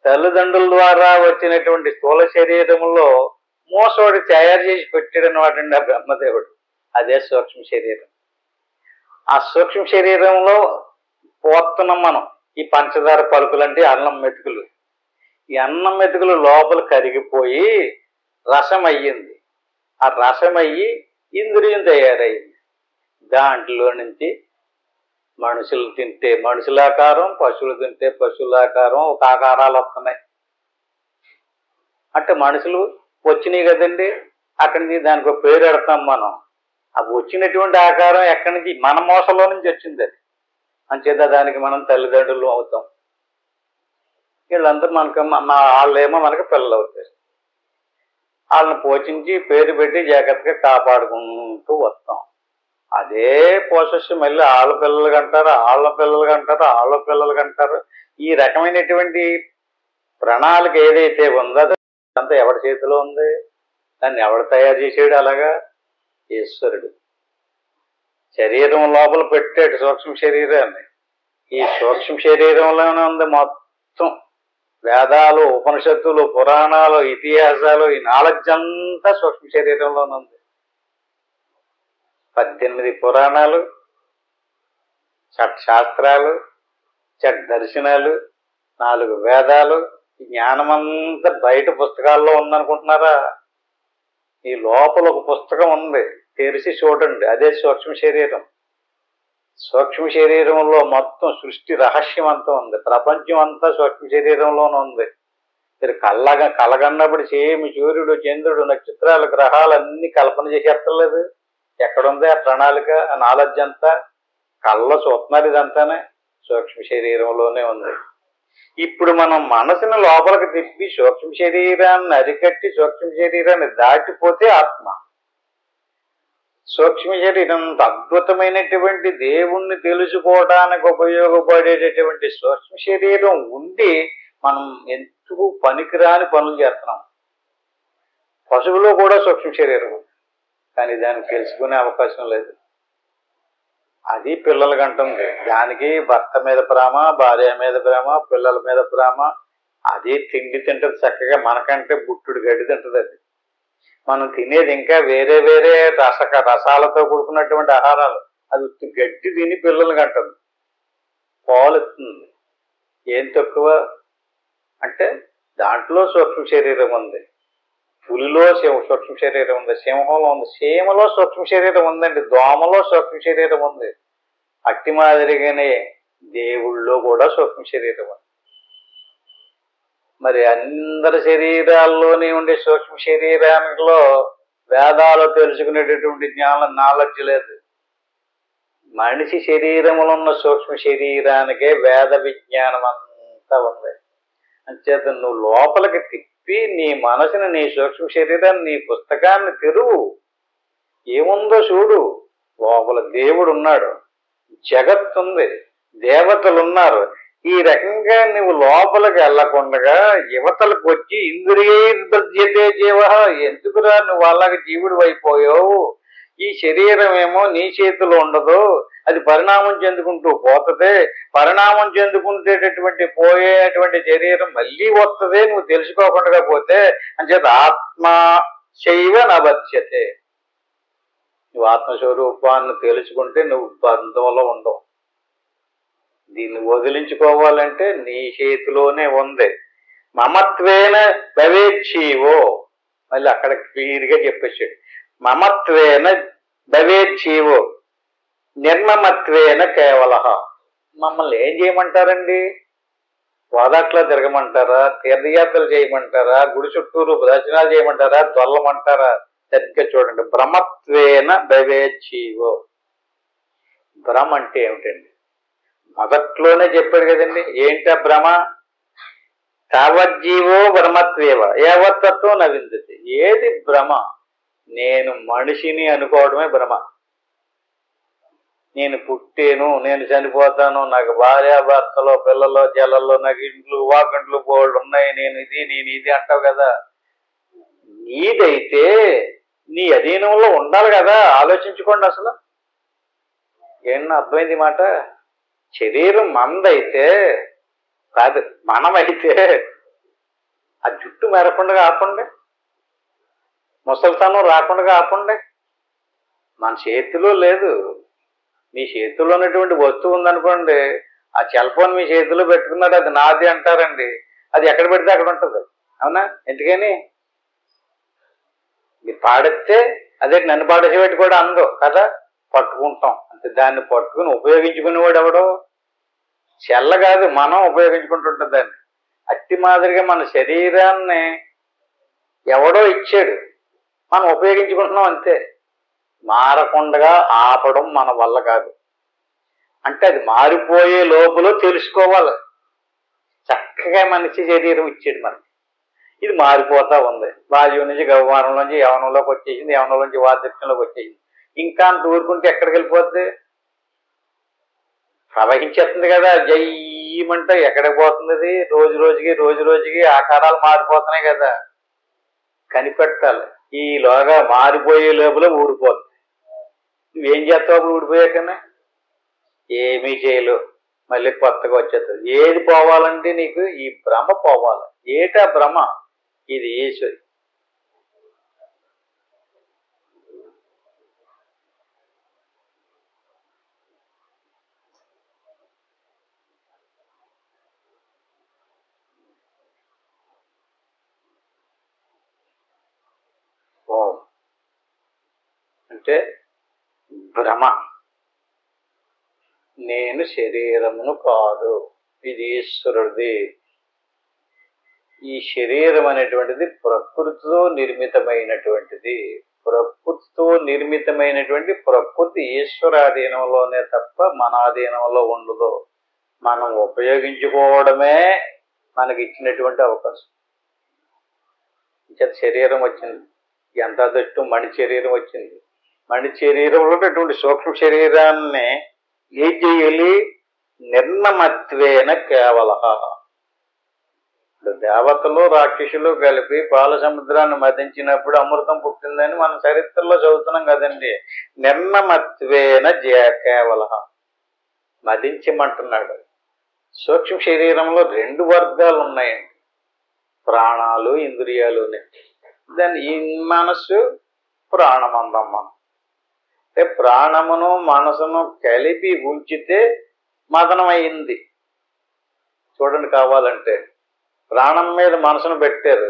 తల్లిదండ్రుల ద్వారా వచ్చినటువంటి స్థూల శరీరంలో మూసోడి తయారు చేసి పెట్టాడు అనమాటండి ఆ బ్రహ్మదేవుడు. అదే సూక్ష్మ శరీరం. ఆ సూక్ష్మ శరీరంలో పోతున్నాం మనం. ఈ పంచదార పలుకులంటే అన్నం మెతుకులు. ఈ అన్నం మెతుకులు లోపల కరిగిపోయి రసం అయ్యింది. ఆ రసం అయ్యి ఇంద్రియం తయారయ్యింది. దాంట్లో నుంచి మనుషులు తింటే మనుషులాకారం, పశువులు తింటే పశువులాకారం, ఒక ఆకారాలు వస్తున్నాయి. అంటే మనుషులు వచ్చినాయి కదండి, అక్కడి నుంచి దానికి ఒక పేరు పెడతాం మనం. అవి వచ్చినటువంటి ఆకారం ఎక్కడి నుంచి? మన మోసలో నుంచి వచ్చింది. అది అంచేత దానికి మనం తల్లిదండ్రులు అవుతాం. వీళ్ళంతా మనకు వాళ్ళేమో మనకి పిల్లలు అవుతారు. వాళ్ళని పోషించి పేరు పెట్టి జాగ్రత్తగా కాపాడుకుంటూ వస్తాం. అదే పోషస్సు మళ్ళీ వాళ్ళ పిల్లలు కంటారు, వాళ్ళ పిల్లలు కంటారు, వాళ్ళ పిల్లలు కంటారు. ఈ రకమైనటువంటి ప్రణాళిక ఏదైతే ఉందో అదంతా ఎవరి చేతిలో ఉంది? దాన్ని ఎవడు తయారు చేసాడు? అలాగా ఈశ్వరుడు శరీరం లోపల పెట్టాడు సూక్ష్మ శరీరాన్ని. ఈ సూక్ష్మ శరీరంలోనే ఉంది మొత్తం వేదాలు, ఉపనిషత్తులు, పురాణాలు, ఇతిహాసాలు, ఈ నాలెడ్జ్ అంతా సూక్ష్మ శరీరంలోనే ఉంది. 18 పురాణాలు, షట్శాస్త్రాలు, దర్శనాలు, 4 వేదాలు, ఈ జ్ఞానమంతా బయట పుస్తకాల్లో ఉందనుకుంటున్నారా? ఈ లోపల ఒక పుస్తకం ఉంది, తెరిచి చూడండి. అదే సూక్ష్మ శరీరం. సూక్ష్మ శరీరంలో మొత్తం సృష్టి రహస్యం అంతా ఉంది. ప్రపంచం అంతా సూక్ష్మ శరీరంలోనే ఉంది. మీరు కలగన్నప్పుడు చేమి సూర్యుడు, చంద్రుడు, నక్షత్రాలు, గ్రహాలు అన్ని కల్పన చేసేస్తలేదు. ఎక్కడుంది ఆ ప్రణాళిక, ఆ నాలెడ్జ్ అంతా? కళ్ళలో చూస్తున్నారు, ఇదంతానే సూక్ష్మ శరీరంలోనే ఉంది. ఇప్పుడు మనం మనసుని లోపలికి తిప్పి సూక్ష్మ శరీరాన్ని అరికట్టి సూక్ష్మ శరీరాన్ని దాటిపోతే ఆత్మ. సూక్ష్మ శరీరం అద్భుతమైనటువంటి దేవుణ్ణి తెలుసుకోవడానికి ఉపయోగపడేటటువంటి సూక్ష్మ శరీరం ఉండి మనం ఎందుకు పనికిరాని పనులు చేస్తున్నాం. పశువులో కూడా సూక్ష్మ శరీరం ఉంది, కానీ దాన్ని తెలుసుకునే అవకాశం లేదు. అది పిల్లలకి అంటుంది. దానికి భర్త మీద ప్రేమ, భార్య మీద ప్రేమ, పిల్లల మీద ప్రేమ. అది తిండి తింటది చక్కగా, మనకంటే బుట్టుడు గడ్డి తింటది. అది మనం తినేది ఇంకా వేరే వేరే రసాలతో కూడుకున్నటువంటి ఆహారాలు. అది గడ్డి తిని పిల్లలకి అంటుంది. పాలు ఇస్తుంది. ఏం తక్కువ అంటే దాంట్లో సూక్ష్మ శరీరం ఉంది. పులిలో సూక్ష్మ శరీరం ఉంది, సింహంలో ఉంది, చీమలో సూక్ష్మ శరీరం ఉందండి, దోమలో సూక్ష్మ శరీరం ఉంది. అట్టి మాదిరిగానే దేవుళ్ళో కూడా సూక్ష్మ శరీరం. మరి అందరి శరీరాల్లోనే ఉండే సూక్ష్మ శరీరానిలో వేదాలు తెలుసుకునేటటువంటి జ్ఞానం నాలెడ్జ్ లేదు. మనిషి శరీరములో ఉన్న సూక్ష్మ శరీరానికే వేద విజ్ఞానం అంతా ఉంది. అంచేత నువ్వు లోపలికి తిప్పి నీ మనసుని, నీ సూక్ష్మ శరీరాన్ని, నీ పుస్తకాన్ని తెరువు. ఏముందో చూడు. లోపల దేవుడు ఉన్నాడు, జగత్తు ఉంది, దేవతలు ఉన్నారు. ఈ రకంగా నువ్వు లోపలికి వెళ్ళకుండా యువతలకు వచ్చి ఇంద్రియతే జీవ, ఎందుకురా నువ్వు అలాగే జీవుడు అయిపోయావు? ఈ శరీరం ఏమో నీ చేతిలో ఉండదు, అది పరిణామం చెందుకుంటూ పోతుంది. పరిణామం చెందుకుంటేటటువంటి పోయేటువంటి శరీరం మళ్ళీ వస్తుంది నువ్వు తెలుసుకోకుండా పోతే. అంచేత ఆత్మ శైవ నభ్యతే. నువ్వు ఆత్మస్వరూపాన్ని తెలుసుకుంటే నువ్వు బంధంలో ఉండవు. దీన్ని వదిలించుకోవాలంటే నీ చేతిలోనే ఉంది. మమత్వేన భవేజ్జీవో, మళ్ళీ అక్కడ క్లియర్గా చెప్పేసాడు. మమత్వేన భవేజ్జీవో నిర్మమత్వేన కేవల. మమ్మల్ని ఏం చేయమంటారండి? వాదాట్లో తిరగమంటారా? తీర్థయాత్రలు చేయమంటారా? గుడి చుట్టూరు ప్రదర్శనాలు చేయమంటారా? దొల్లమంటారా? సరిగ్గా చూడండి. భ్రమత్వేన భవేజ్జీవో. భ్రమ అంటే ఏమిటండి? మొదట్లోనే చెప్పాడు కదండి. ఏంటా భ్రమ? తావజ్జీవో భ్రమత్వేవ ఏవత్తత్వం నవిందతి. ఏది భ్రమ? నేను మనిషిని అనుకోవడమే భ్రమ. నేను పుట్టేను, నేను చనిపోతాను, నాకు భార్యాభర్తలో పిల్లలు జల్లల్లో, నాకు ఇంట్లు వాకంట్లు బోళ్ళు ఉన్నాయి, నేను ఇది అంటావు కదా. నీదైతే నీ అధీనంలో ఉండాలి కదా. ఆలోచించుకోండి. అసలు ఏమన్నా అర్థమైంది మాట? శరీరం మందైతే కాదు, మనమైతే ఆ జుట్టు మెరకుండా ఆపండి, ముసలితనం రాకుండా ఆపండి. మన చేతిలో లేదు. మీ చేతిలో ఉన్నటువంటి వస్తువు ఉందనుకోండి, ఆ సెల్ ఫోన్ మీ చేతిలో పెట్టుకున్నాడు, అది నాది అంటారండి. అది ఎక్కడ పెడితే అక్కడ ఉంటుంది. అవునా? ఎందుకని? మీరు పాడితే అదే నన్ను పాడేసేవాటి కూడా అందో కదా, పట్టుకుంటాం అంతే. దాన్ని పట్టుకుని ఉపయోగించుకునేవాడు ఎవడో? చెల్ల కాదు, మనం ఉపయోగించుకుంటుంటాం దాన్ని. అట్టి మాదిరిగా మన శరీరాన్ని ఎవడో ఇచ్చాడు, మనం ఉపయోగించుకుంటున్నాం అంతే. మారకుండా ఆపడం మన వల్ల కాదు. అంటే అది మారిపోయే లోపల తెలుసుకోవాలి. చక్కగా మనిషి శరీరం ఇచ్చాడు మనకి, ఇది మారిపోతా ఉంది. బాల్యం నుంచి గౌమారంలోంచి యవనంలోకి వచ్చేసింది, యవనంలోంచి వార్ధక్యంలోకి వచ్చేసింది. ఇంకా అంత ఊరుకుంటే ఎక్కడికి వెళ్ళిపోద్ది? ప్రవహించేస్తుంది కదా. జయ్యమంటే ఎక్కడికి పోతుంది అది? రోజు రోజుకి ఆకారాలు మారిపోతున్నాయి కదా. కనిపెట్టాలి. ఈలోగా మారిపోయే లోపల ఊడిపోతుంది. నువ్వేం చేస్తావు అప్పుడు ఊడిపోయాకనే? ఏమీ చేయలేవు, మళ్ళీ కొత్తగా వచ్చేస్తుంది. ఏది పోవాలంటే నీకు ఈ భ్రమ పోవాలి. ఏటా భ్రమ? ఇది ఈశ్వరి. ఓం అంటే భ్రమ. నేను శరీరమును కాదు, ఇది ఈశ్వరుడిది. ఈ శరీరం అనేటువంటిది ప్రకృతితో నిర్మితమైనటువంటిది. ప్రకృతితో నిర్మితమైనటువంటి ప్రకృతి ఈశ్వరాధీనంలోనే తప్ప మన ఆధీనంలో ఉండదు. మనం ఉపయోగించుకోవడమే మనకి ఇచ్చినటువంటి అవకాశం. శరీరం వచ్చింది, ఎంత అదృష్టం! మణి శరీరం వచ్చింది. మణి శరీరంలో ఉన్నటువంటి సూక్ష్మ శరీరాన్ని ఏం చేయాలి? నిర్మమత్వేన కేవల. దేవతలు రాక్షసులు కలిపి పాల సముద్రాన్ని మదించినప్పుడు అమృతం పుట్టిందని మనం చరిత్రలో చదువుతున్నాం కదండి. నిర్మమత్వేన కేవల మదించమంటున్నాడు. సూక్ష్మ శరీరంలో 2 వర్గాలు ఉన్నాయండి, ప్రాణాలు, ఇంద్రియాలు. దాన్ని ఈ మనస్సు ప్రాణమందం. మనం అంటే ప్రాణమును మనసును కలిపి ఉంచితే మదనం అయింది. చూడండి, కావాలంటే ప్రాణం మీద మనసును పెట్టారు,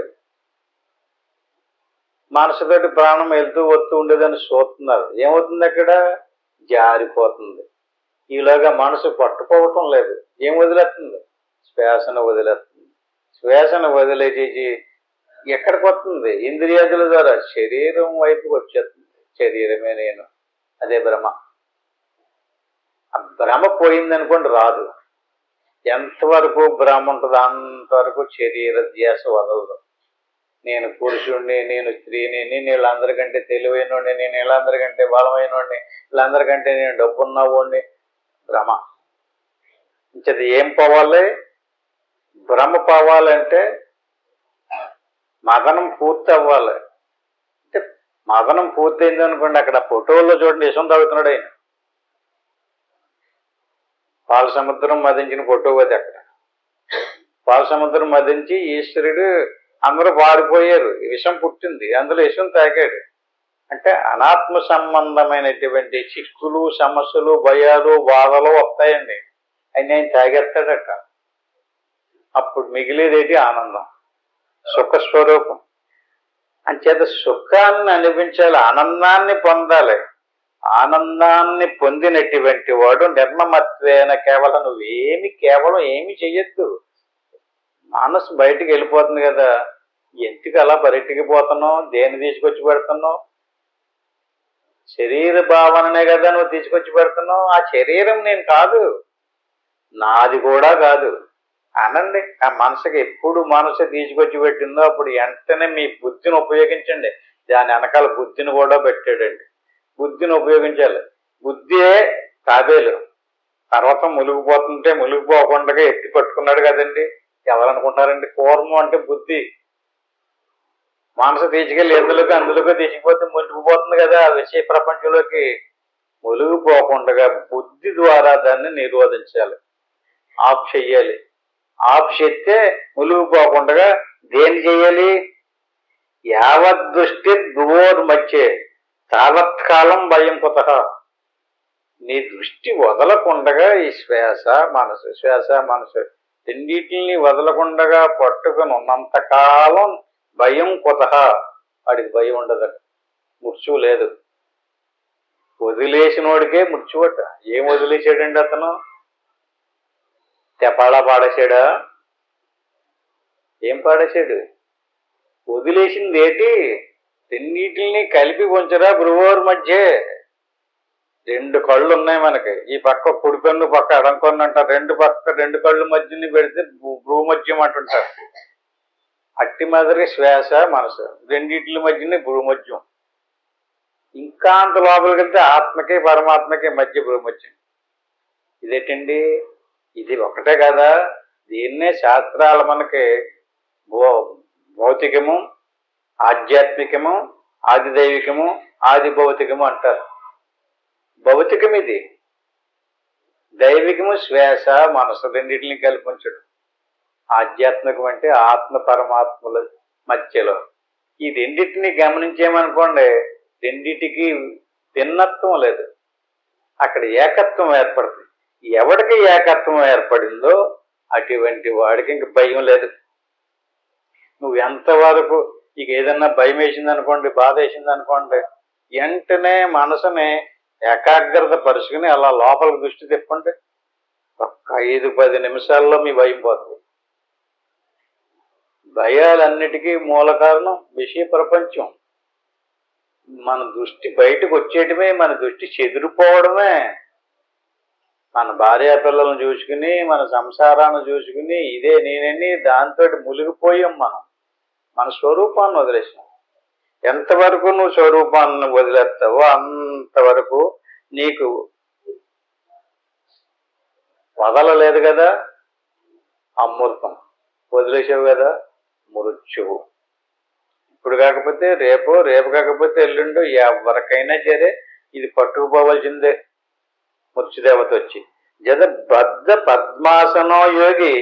మనసుతోటి ప్రాణం వెళ్తూ వస్తూ ఉండేదని చూస్తున్నారు. ఏమవుతుంది? అక్కడ జారిపోతుంది. ఈలోగా మనసు పట్టుకోవటం లేదు. ఏం వదిలేస్తుంది? శ్వాసను వదిలేస్తుంది. శ్వాసను వదిలేసేసి ఎక్కడికి వస్తుంది? ఇంద్రియాదుల ద్వారా శరీరం వైపుకి వచ్చేస్తుంది. శరీరమే నేను, అదే భ్రమ. ఆ భ్రమ పోయిందనుకోండి రాదు. ఎంతవరకు భ్రమ ఉంటుందో అంతవరకు శరీర ధ్యాస వదలదు. నేను పురుషుణ్ణి, నేను స్త్రీని, నేను వీళ్ళందరికంటే తెలివైనోడిని, నేను వీళ్ళందరికంటే బలమైనోడిని, వీళ్ళందరికంటే నేను డబ్బున్నవాడిని. భ్రమ. ఇంకది ఏం పోవాలి? భ్రమ పోవాలంటే మదనం పూర్తి అవ్వాలి. అంటే మదనం పూర్తయింది అనుకోండి, అక్కడ ఫోటోల్లో చూడండి విషం తాగుతున్నాడు ఆయన. పాల సముద్రం మదించిన ఫోటో అది అక్కడ. పాల సముద్రం మదించి ఈశ్వరుడు అందరూ పారిపోయారు, విషం పుట్టింది, అందులో విషం తాగాడు. అంటే అనాత్మ సంబంధమైనటువంటి చిక్కులు, సమస్యలు, భయాలు, బాధలు వస్తాయండి. ఆయన తాగేస్తాడట. అప్పుడు మిగిలేదేటి? ఆనందం, సుఖస్వరూపం. అంచేత సుఖాన్ని అనిపించాలి, ఆనందాన్ని పొందాలి. ఆనందాన్ని పొందినటువంటి వాడు నిర్మమత్వేన కేవలం కేవలం ఏమి చెయ్యొద్దు. మనసు బయటికి వెళ్ళిపోతుంది కదా. ఎందుకు అలా బయటికి పోతున్నావు? దేన్ని తీసుకొచ్చి పెడుతున్నావు? శరీర భావననే కదా నువ్వు తీసుకొచ్చి పెడుతున్నావు. ఆ శరీరం నేను కాదు, నాది కూడా కాదు అనండి. ఆ మనసుకి ఎప్పుడు మనసు తీసుకొచ్చి పెట్టిందో అప్పుడు వెంటనే మీ బుద్ధిని ఉపయోగించండి. దాని వెనకాల బుద్ధిని కూడా పెట్టాడండి. బుద్ధిని ఉపయోగించాలి. బుద్ధియే తాబేలు. పర్వతం మునిగిపోతుంటే మునిగిపోకుండా ఎత్తి పట్టుకున్నాడు కదండి. ఎవరనుకుంటారండి? పూర్వం అంటే బుద్ధి. మనసు తీసుకెళ్ళి అందులోకి తీసుకుపోతే మునిగిపోతుంది కదా విషయ ప్రపంచంలోకి. మునిగిపోకుండా బుద్ధి ద్వారా దాన్ని నిరోధించాలి, ఆఫ్ చెయ్యాలి. ఆఫ్ చేస్తే మునిగిపోకుండా దేని చెయ్యాలి? యావద్దృష్టి ధ్రువోర్మధ్యే తావత్కాలం భయం కుతః. నీ దృష్టి వదలకుండగా ఈ శ్వాస మనసు రెండింటిని వదలకుండగా పట్టుకుని ఉన్నంతకాలం భయం కుతః. వాడికి భయం ఉండదట, మృత్యువు లేదు. వదిలేసినోడికే మృత్యువట. ఏం వదిలేసాడండి అతను? తెపాళా పాడేశాడా? ఏం పాడేశాడు? వదిలేసింది ఏంటి? రెండింటిని కలిపి ఉంచరా భ్రువోర్ మధ్య. రెండు కళ్ళు ఉన్నాయి మనకి. ఈ పక్క కుడి కన్ను, పక్క ఎడం కన్ను అంటారు. రెండు కళ్ళు మధ్యని పెడితే భ్రూమధ్యం అంటుంటారు. అట్టి మాదిరి శ్వాస మనసు రెండింటి మధ్యని భ్రూమధ్యం. ఇంకా అంత లోపలికి వెళ్తే ఆత్మకి పరమాత్మకి మధ్య భ్రూమధ్యం. ఇదేంటండి? ఇది ఒకటే కదా. దీన్నే శాస్త్రాలు మనకి భౌతికము, ఆధ్యాత్మికము, ఆదిదైవికము, ఆది భౌతికము అంటారు. భౌతికం ఇది. దైవికము శ్వాస మనసు రెండింటిని కల్పించడం. ఆధ్యాత్మికం అంటే ఆత్మ పరమాత్మల మధ్యలో. ఈ రెండింటిని గమనించేమనుకోండి, రెండింటికి భిన్నత్వం లేదు, అక్కడ ఏకత్వం ఏర్పడుతుంది. ఎవడికి ఏకత్వం ఏర్పడిందో అటువంటి వాడికి ఇంక భయం లేదు. నువ్వు ఎంతవరకు ఇక ఏదన్నా భయం వేసింది అనుకోండి, బాధ వేసింది అనుకోండి, వెంటనే మనసుని ఏకాగ్రత పరుచుకుని అలా లోపలికి దృష్టి తిప్పండి. ఒక్క 5-10 నిమిషాల్లో మీ భయం పోతుంది. భయాలన్నిటికీ మూల కారణం విషయ ప్రపంచం. మన దృష్టి బయటకు వచ్చేయటమే, మన దృష్టి చెదిరిపోవడమే. మన భార్యా పిల్లలను చూసుకుని, మన సంసారాన్ని చూసుకుని, ఇదే నేనని దాంతో మునిగిపోయాం. మన స్వరూపాన్ని వదిలేసాం. ఎంతవరకు నువ్వు స్వరూపాన్ని వదిలేస్తావో అంతవరకు నీకు వదలలేదు కదా అమృతం, వదిలేసావు కదా మృత్యువు. ఇప్పుడు కాకపోతే రేపు, రేపు కాకపోతే ఎల్లుండో, ఎవరికైనా సరే ఇది పట్టుకుపోవలసిందే. మృత్యుదేవత వచ్చి జద బద్ధ పద్మాసనో యోగి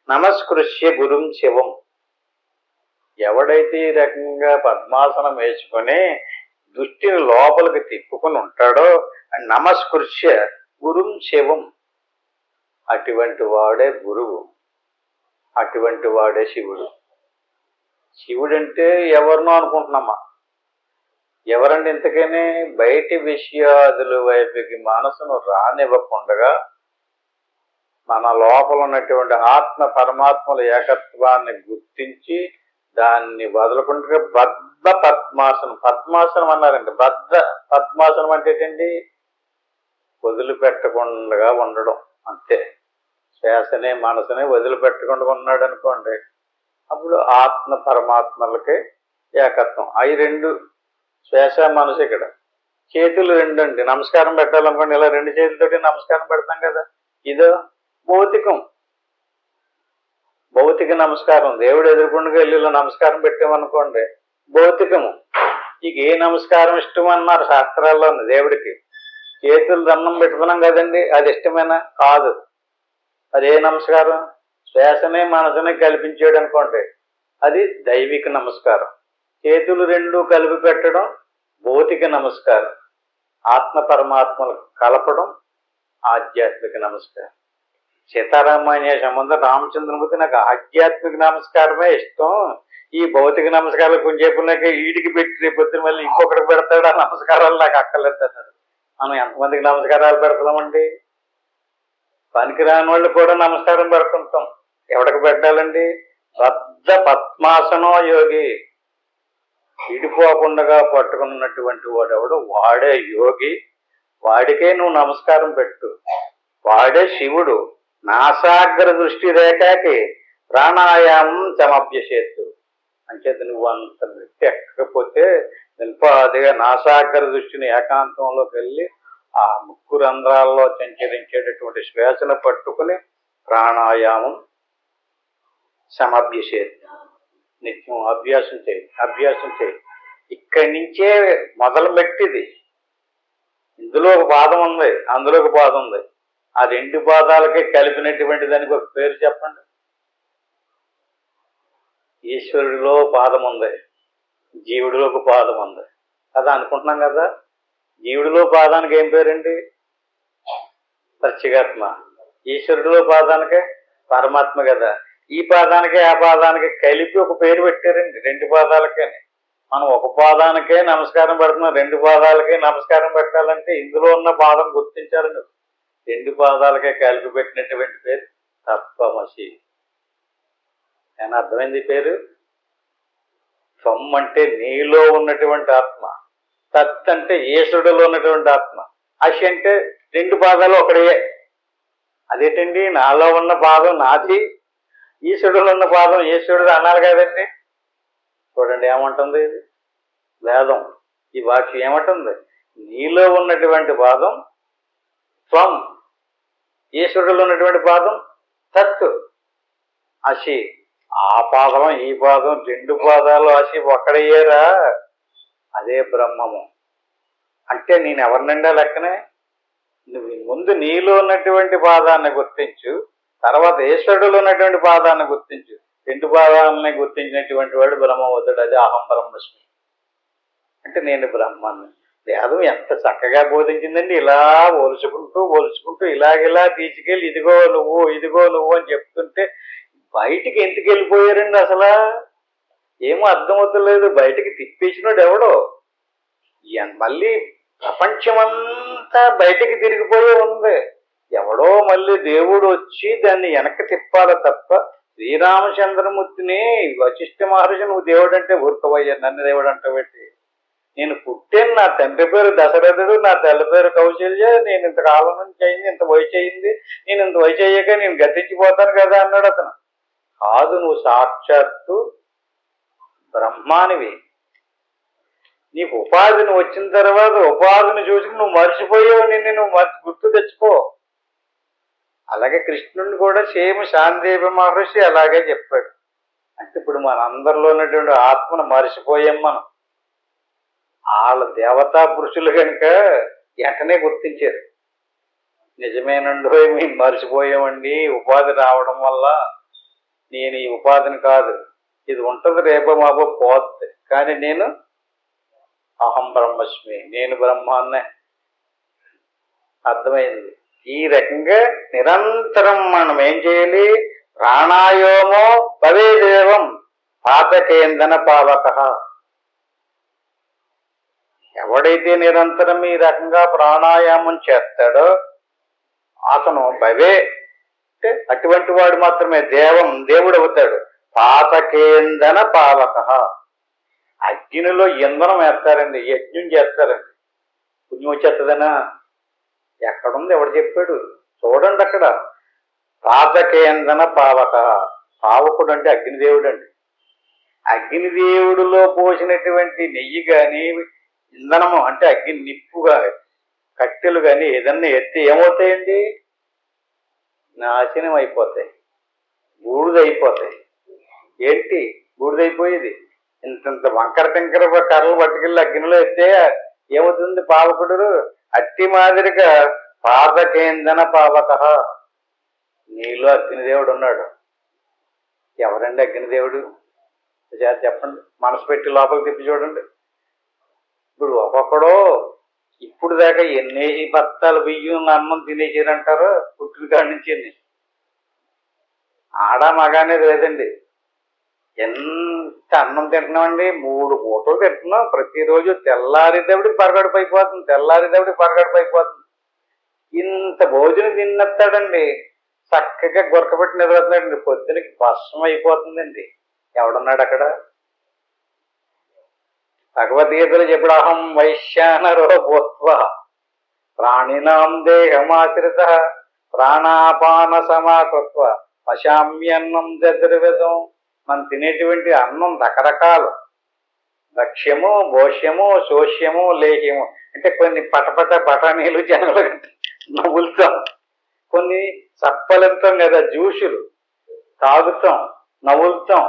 నమస్కృష్య గురుం శివం. ఎవడైతే ఈ రకంగా పద్మాసనం వేసుకొని దృష్టిని లోపలికి తిప్పుకొని ఉంటాడో నమస్కృష్య గురుం శివం, అటువంటి వాడే గురువు, అటువంటి వాడే శివుడు. శివుడంటే ఎవరినో అనుకుంటున్నామా? ఎవరండి ఇంతకని బయటి విషయాదుల వైపుకి మనసును రానివ్వకుండా మన లోపల ఉన్నటువంటి ఆత్మ పరమాత్మల ఏకత్వాన్ని గుర్తించి దాన్ని వదలకుండా బద్ధ పద్మాసనం, పద్మాసనం అన్నారండి. బద్ధ పద్మాసనం అంటే ఏంటండి? వదిలిపెట్టకుండా ఉండడం అంతే. శ్వాసనే మనసునే వదిలిపెట్టకుండా ఉన్నాడు అనుకోండి, అప్పుడు ఆత్మ పరమాత్మలకి ఏకత్వం. అవి రెండు, శ్వాస మనసు. ఇక్కడ చేతులు రెండు అండి. నమస్కారం పెట్టాలనుకోండి, ఇలా రెండు చేతులతోటి నమస్కారం పెడతాం కదా, ఇదో భౌతికం. భౌతిక నమస్కారం. దేవుడు ఎదుర్కొండగా వెళ్ళి నమస్కారం పెట్టామనుకోండి, భౌతికము. నీకు ఏ నమస్కారం ఇష్టం అన్నారు శాస్త్రాల్లో దేవుడికి? చేతులు దండం పెట్టుకున్నాం కదండి, అది ఇష్టమేనా? కాదు. అదే నమస్కారం. శ్వాసనే మనసునే కల్పించాడు అనుకోండి, అది దైవిక నమస్కారం. చేతులు రెండు కలిపి పెట్టడం భౌతిక నమస్కారం. ఆత్మ పరమాత్మలు కలపడం ఆధ్యాత్మిక నమస్కారం. సీతారామాన్య సంబంధం రామచంద్రమూర్తి నాకు ఆధ్యాత్మిక నమస్కారమే ఇష్టం, ఈ భౌతిక నమస్కారాలు కొంచెం చెప్పినాక ఈడికి పెట్టి రేపొద్దున మళ్ళీ ఇంకొకరికి పెడతాడు, ఆ నమస్కారాలు నాకు అక్కర్లేదు అన్నాడు. మనం ఎంతమందికి నమస్కారాలు పెడతామండి? పనికిరాని వాళ్ళు కూడా నమస్కారం పెడుతుంటాం. ఎవరికి పెట్టాలండి? బద్ధ పద్మాసనో యోగి. విడిపోకుండా పట్టుకున్నటువంటి వాడెవడు వాడే యోగి. వాడికే నువ్వు నమస్కారం పెట్టు. వాడే శివుడు. నాసాగ్ర దృష్టి రేఖకి ప్రాణాయామం సమభ్యసేత్తు. అంచేత నువ్వు అంత వ్యక్తి ఎక్కకపోతే నిల్పాదిగా నాసాగ్ర దృష్టిని ఏకాంతంలోకి వెళ్ళి ఆ ముక్కు రంధ్రాల్లో సంచరించేటటువంటి శ్వాసను పట్టుకుని ప్రాణాయామం సమభ్యసేత్తు. నిత్యం అభ్యాసం చేయి. ఇక్కడి నుంచే మొదలు పెట్టిది. ఇందులో ఒక పాదం ఉంది, అందులో ఒక పాదం ఉంది. ఆ రెండు పాదాలకే కలిపినటువంటి దానికి ఒక పేరు చెప్పండి. ఈశ్వరుడిలో పాదం ఉంది, జీవుడిలో ఒక పాదం ఉంది కదా అనుకుంటున్నాం కదా. జీవుడిలో పాదానికి ఏం పేరండి? ప్రత్యేగాత్మ. ఈశ్వరుడిలో పాదానికే పరమాత్మ కదా. ఈ పాదానికి ఆ పాదానికి కలిపి ఒక పేరు పెట్టారండి, రెండు పాదాలకే. మనం ఒక పాదానికే నమస్కారం పెడుతున్నాం, రెండు పాదాలకే నమస్కారం పెట్టాలంటే ఇందులో ఉన్న పాదం గుర్తించాలండి. రెండు పాదాలకే కలిపి పెట్టినటువంటి పేరు తత్వమసి. అని అర్థమైంది పేరు. త్వం అంటే నీలో ఉన్నటువంటి ఆత్మ, తత్ అంటే ఈశ్వరుడిలో ఉన్నటువంటి ఆత్మ, అసి అంటే రెండు పాదాలు ఒకడే. అదేంటండి? నాలో ఉన్న పాదం నాది, ఈశ్వరుడిలో ఉన్న పాదం ఈశ్వరుడు అన్నారు కదండి. చూడండి ఏమంటుంది ఇది వేదం. ఈ వాక్యం ఏమంటుంది? నీలో ఉన్నటువంటి పాదం త్వం, ఈశ్వరుడిలో ఉన్నటువంటి పాదం తత్. అసి ఆ పాదం ఈ పాదం రెండు పాదాలు అసి ఒక్కడయ్యేరా, అదే బ్రహ్మము. అంటే నేను ఎవరినండా లెక్కనే. నువ్వు ముందు నీలో ఉన్నటువంటి పాదాన్ని గుర్తించు, తర్వాత ఈశ్వరుడిలో ఉన్నటువంటి పాదాన్ని గుర్తించు. రెండు పాదాలని గుర్తించినటువంటి వాడు బ్రహ్మవుతాడు. అది అహం బ్రహ్మస్మి. అంటే నేను బ్రహ్మాన్ని. వేదం ఎంత చక్కగా బోధించిందండి. ఇలా ఒలుచుకుంటూ ఇలాగిలా తీసుకెళ్ళి ఇదిగో నువ్వు అని చెప్తుంటే బయటికి ఎందుకు వెళ్ళిపోయారండి అసలు? ఏమో అర్థమవుతలేదు. బయటికి తిప్పేసినాడు ఎవడో. మళ్ళీ ప్రపంచమంతా బయటికి తిరిగిపోయే ఉంది. ఎవడో మళ్ళీ దేవుడు వచ్చి దాన్ని వెనక్కి తిప్పాలి తప్ప. శ్రీరామచంద్రమూర్తిని వశిష్ఠ మహర్షి నువ్వు దేవుడు అంటే ఊరుకోవయ్యా, నన్ను దేవుడు అంటావేంటి? నేను పుట్టాను, నా తండ్రి పేరు దశరథుడు, నా తల్లి పేరు కౌశల్య, నేను ఇంతకాలం నుంచి అయింది, ఇంత వయసు అయింది, నేను ఇంత వయసు అయ్యాక నేను గతించిపోతాను కదా అన్నాడు అతను. కాదు, నువ్వు సాక్షాత్తు బ్రహ్మానివి. నీకు ఉపాధిని వచ్చిన తర్వాత ఉపాధిని చూసి నువ్వు మర్చిపోయావు, నువ్వు గుర్తు తెచ్చుకో. అలాగే కృష్ణుడిని కూడా సేమ్ శాంతిదేవ మహర్షి అలాగే చెప్పాడు. అంటే ఇప్పుడు మన అందరిలో ఉన్నటువంటి ఆత్మను మర్చిపోయాం మనం. వాళ్ళ దేవతా పురుషులు కనుక వెంటనే గుర్తించారు. నిజమేనండి, మేము మర్చిపోయామండి ఉపాధి రావడం వల్ల. నేను ఈ ఉపాధిని కాదు, ఇది ఉంటుంది రేపో మాపో పోద్ది, కానీ నేను అహం బ్రహ్మస్మి, నేను బ్రహ్మాన్నే. అర్థమైంది. ఈ రకంగా నిరంతరం మనం ఏం చేయాలి? ప్రాణాయామో భవేదేవం పాతకేందన పావక. ఎవడైతే నిరంతరం ఈ రకంగా ప్రాణాయామం చేస్తాడో అతను భవే అంటే అటువంటి వాడు మాత్రమే దేవుడు అవుతాడు. పాతకేందన పావక, అగ్నిలో ఇంధనం వేస్తారండి, యజ్ఞం చేస్తారండి. పుణ్యం వచ్చేస్తుందనా? ఎక్కడుంది, ఎవడు చెప్పాడు? చూడండి అక్కడ. పాతకేందన పావక, పావకుడు అంటే అగ్నిదేవుడు అండి. అగ్నిదేవుడిలో పోసినటువంటి నెయ్యి కానీ, ఇంధనము అంటే అగ్ని నిప్పుగా కట్టెలు కానీ ఏదన్నా ఎత్తి ఏమవుతాయండి? నాశనం అయిపోతాయి, బూడిదైపోతాయి. ఏంటి బూడిదైపోయేది? ఇంత వంకర టెంకర కర్రలు పట్టుకెళ్ళి అగ్నిలో ఎత్తే ఏమవుతుంది? పావకుడు అట్టి మాదిరిగా పాతకేందన పావక, నీలో అగ్నిదేవుడు ఉన్నాడు. ఎవరండి అగ్నిదేవుడు? చెప్పండి, మనసు పెట్టి లోపలికి తిప్పి చూడండి. ఇప్పుడు ఒక్కొక్కడో ఇప్పుడు దాకా ఎన్ని బత్తాలు బియ్యం అన్నం తినేసారంటారో పుట్టిన కాడి నుంచి. ఆడ మగ అనేది లేదండి. ఎంత అన్నం తింటున్నామండి, 3 పూటలు తింటున్నాం ప్రతిరోజు. తెల్లారిదేవుడికి పరగడుపు అయిపోతుంది, తెల్లారిదేవుడికి పరగడుపు అయిపోతుంది. ఇంత భోజనం తిన్నస్తాడండి, చక్కగా గురకబెట్టి నిద్రవుతున్నాడండి. పొద్దునకి భస్మం అయిపోతుందండి. ఎవడున్నాడు అక్కడ? భగవద్గీతలో చెప్పాడు, అహం వైశ్యానరో భూత్వా ప్రాణినాం దేహమాశ్రిత ప్రాణాపాన సమాకృత్వ పశామ్యన్నం చతుర్విధం. మనం తినేటువంటి అన్నం రకరకాలు, భక్ష్యము, భోష్యము, శోష్యము, లేహ్యము. అంటే కొన్ని పటపట బఠానీలు జనలు నవ్వులుతాం, కొన్ని చప్పలింతాం కదా, జ్యూసులు తాగుతాం, నవ్వులుతాం.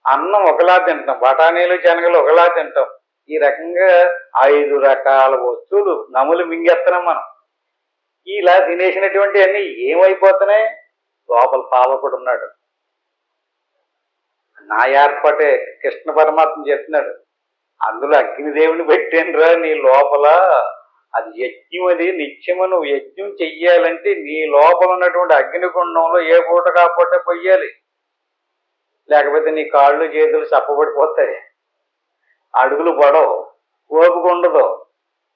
అన్నం ఒకలా తింటాం, బఠానీలు శనగలు ఒకలా తింటాం. ఈ రకంగా 5 రకాల వస్తువులు నములు మింగేస్తున్నాం మనం. ఇలా తినేసినటువంటి అన్ని ఏమైపోతున్నాయి? లోపల పావకుడు ఉన్నాడు. నా ఏర్పాటే కృష్ణ పరమాత్మ చెప్తున్నాడు, అందులో అగ్నిదేవుని పెట్టేనరా నీ లోపల. అది యజ్ఞం, అది నిత్యము. నువ్వు యజ్ఞం చెయ్యాలంటే నీ లోపల ఉన్నటువంటి అగ్నిగుండంలో ఏ పూట కాకపోతే పొయ్యాలి. లేకపోతే నీ కాళ్ళు చేతులు చప్పబడిపోతాయి, అడుగులు పడవు, ఓపిక ఉండదు,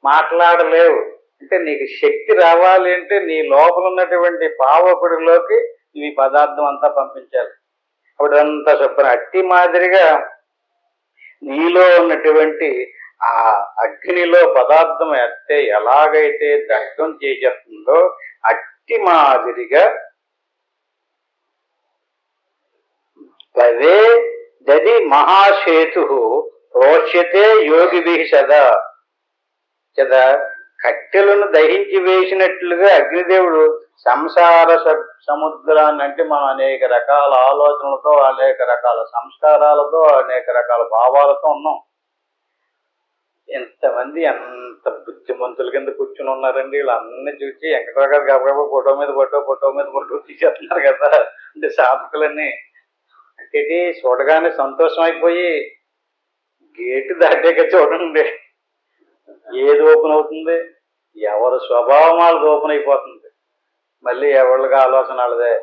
మాట్లాడలేవు. అంటే నీకు శక్తి రావాలి అంటే నీ లోపల ఉన్నటువంటి పావకుడిలోకి ఈ పదార్థం అంతా పంపించాలి. అప్పుడంతా శుభ్రం. అట్టి మాదిరిగా నీలో ఉన్నటువంటి ఆ అగ్నిలో పదార్థం ఎలాగైతే దగ్ధం చేసేస్తుందో అట్టి మాదిరిగా అదే దది మహాసేతు రోష్యతే యోగిభి సదా. కట్టెలను దహించి వేసినట్లుగా అగ్నిదేవుడు సంసార సముద్రాన్ని, అంటే మనం అనేక రకాల ఆలోచనలతో, అనేక రకాల సంస్కారాలతో, అనేక రకాల భావాలతో ఉన్నాం. ఎంతమంది ఎంత బుద్ధిమంతుల కింద కూర్చుని ఉన్నారండి. వీళ్ళన్నీ చూసి వెంకటరావు గారు ఫోటో మీద ఫోటో తీసేస్తున్నారు కదా. అంటే సాధకులన్నీ అంటే చూడగానే సంతోషం అయిపోయి గేటు దాటాక చూడండి ఏది ఓపెన్ అవుతుంది? ఎవరి స్వభావం వాళ్ళది ఓపెన్ అయిపోతుంది. మళ్ళీ ఎవరికి ఆలోచన వాళ్ళదే.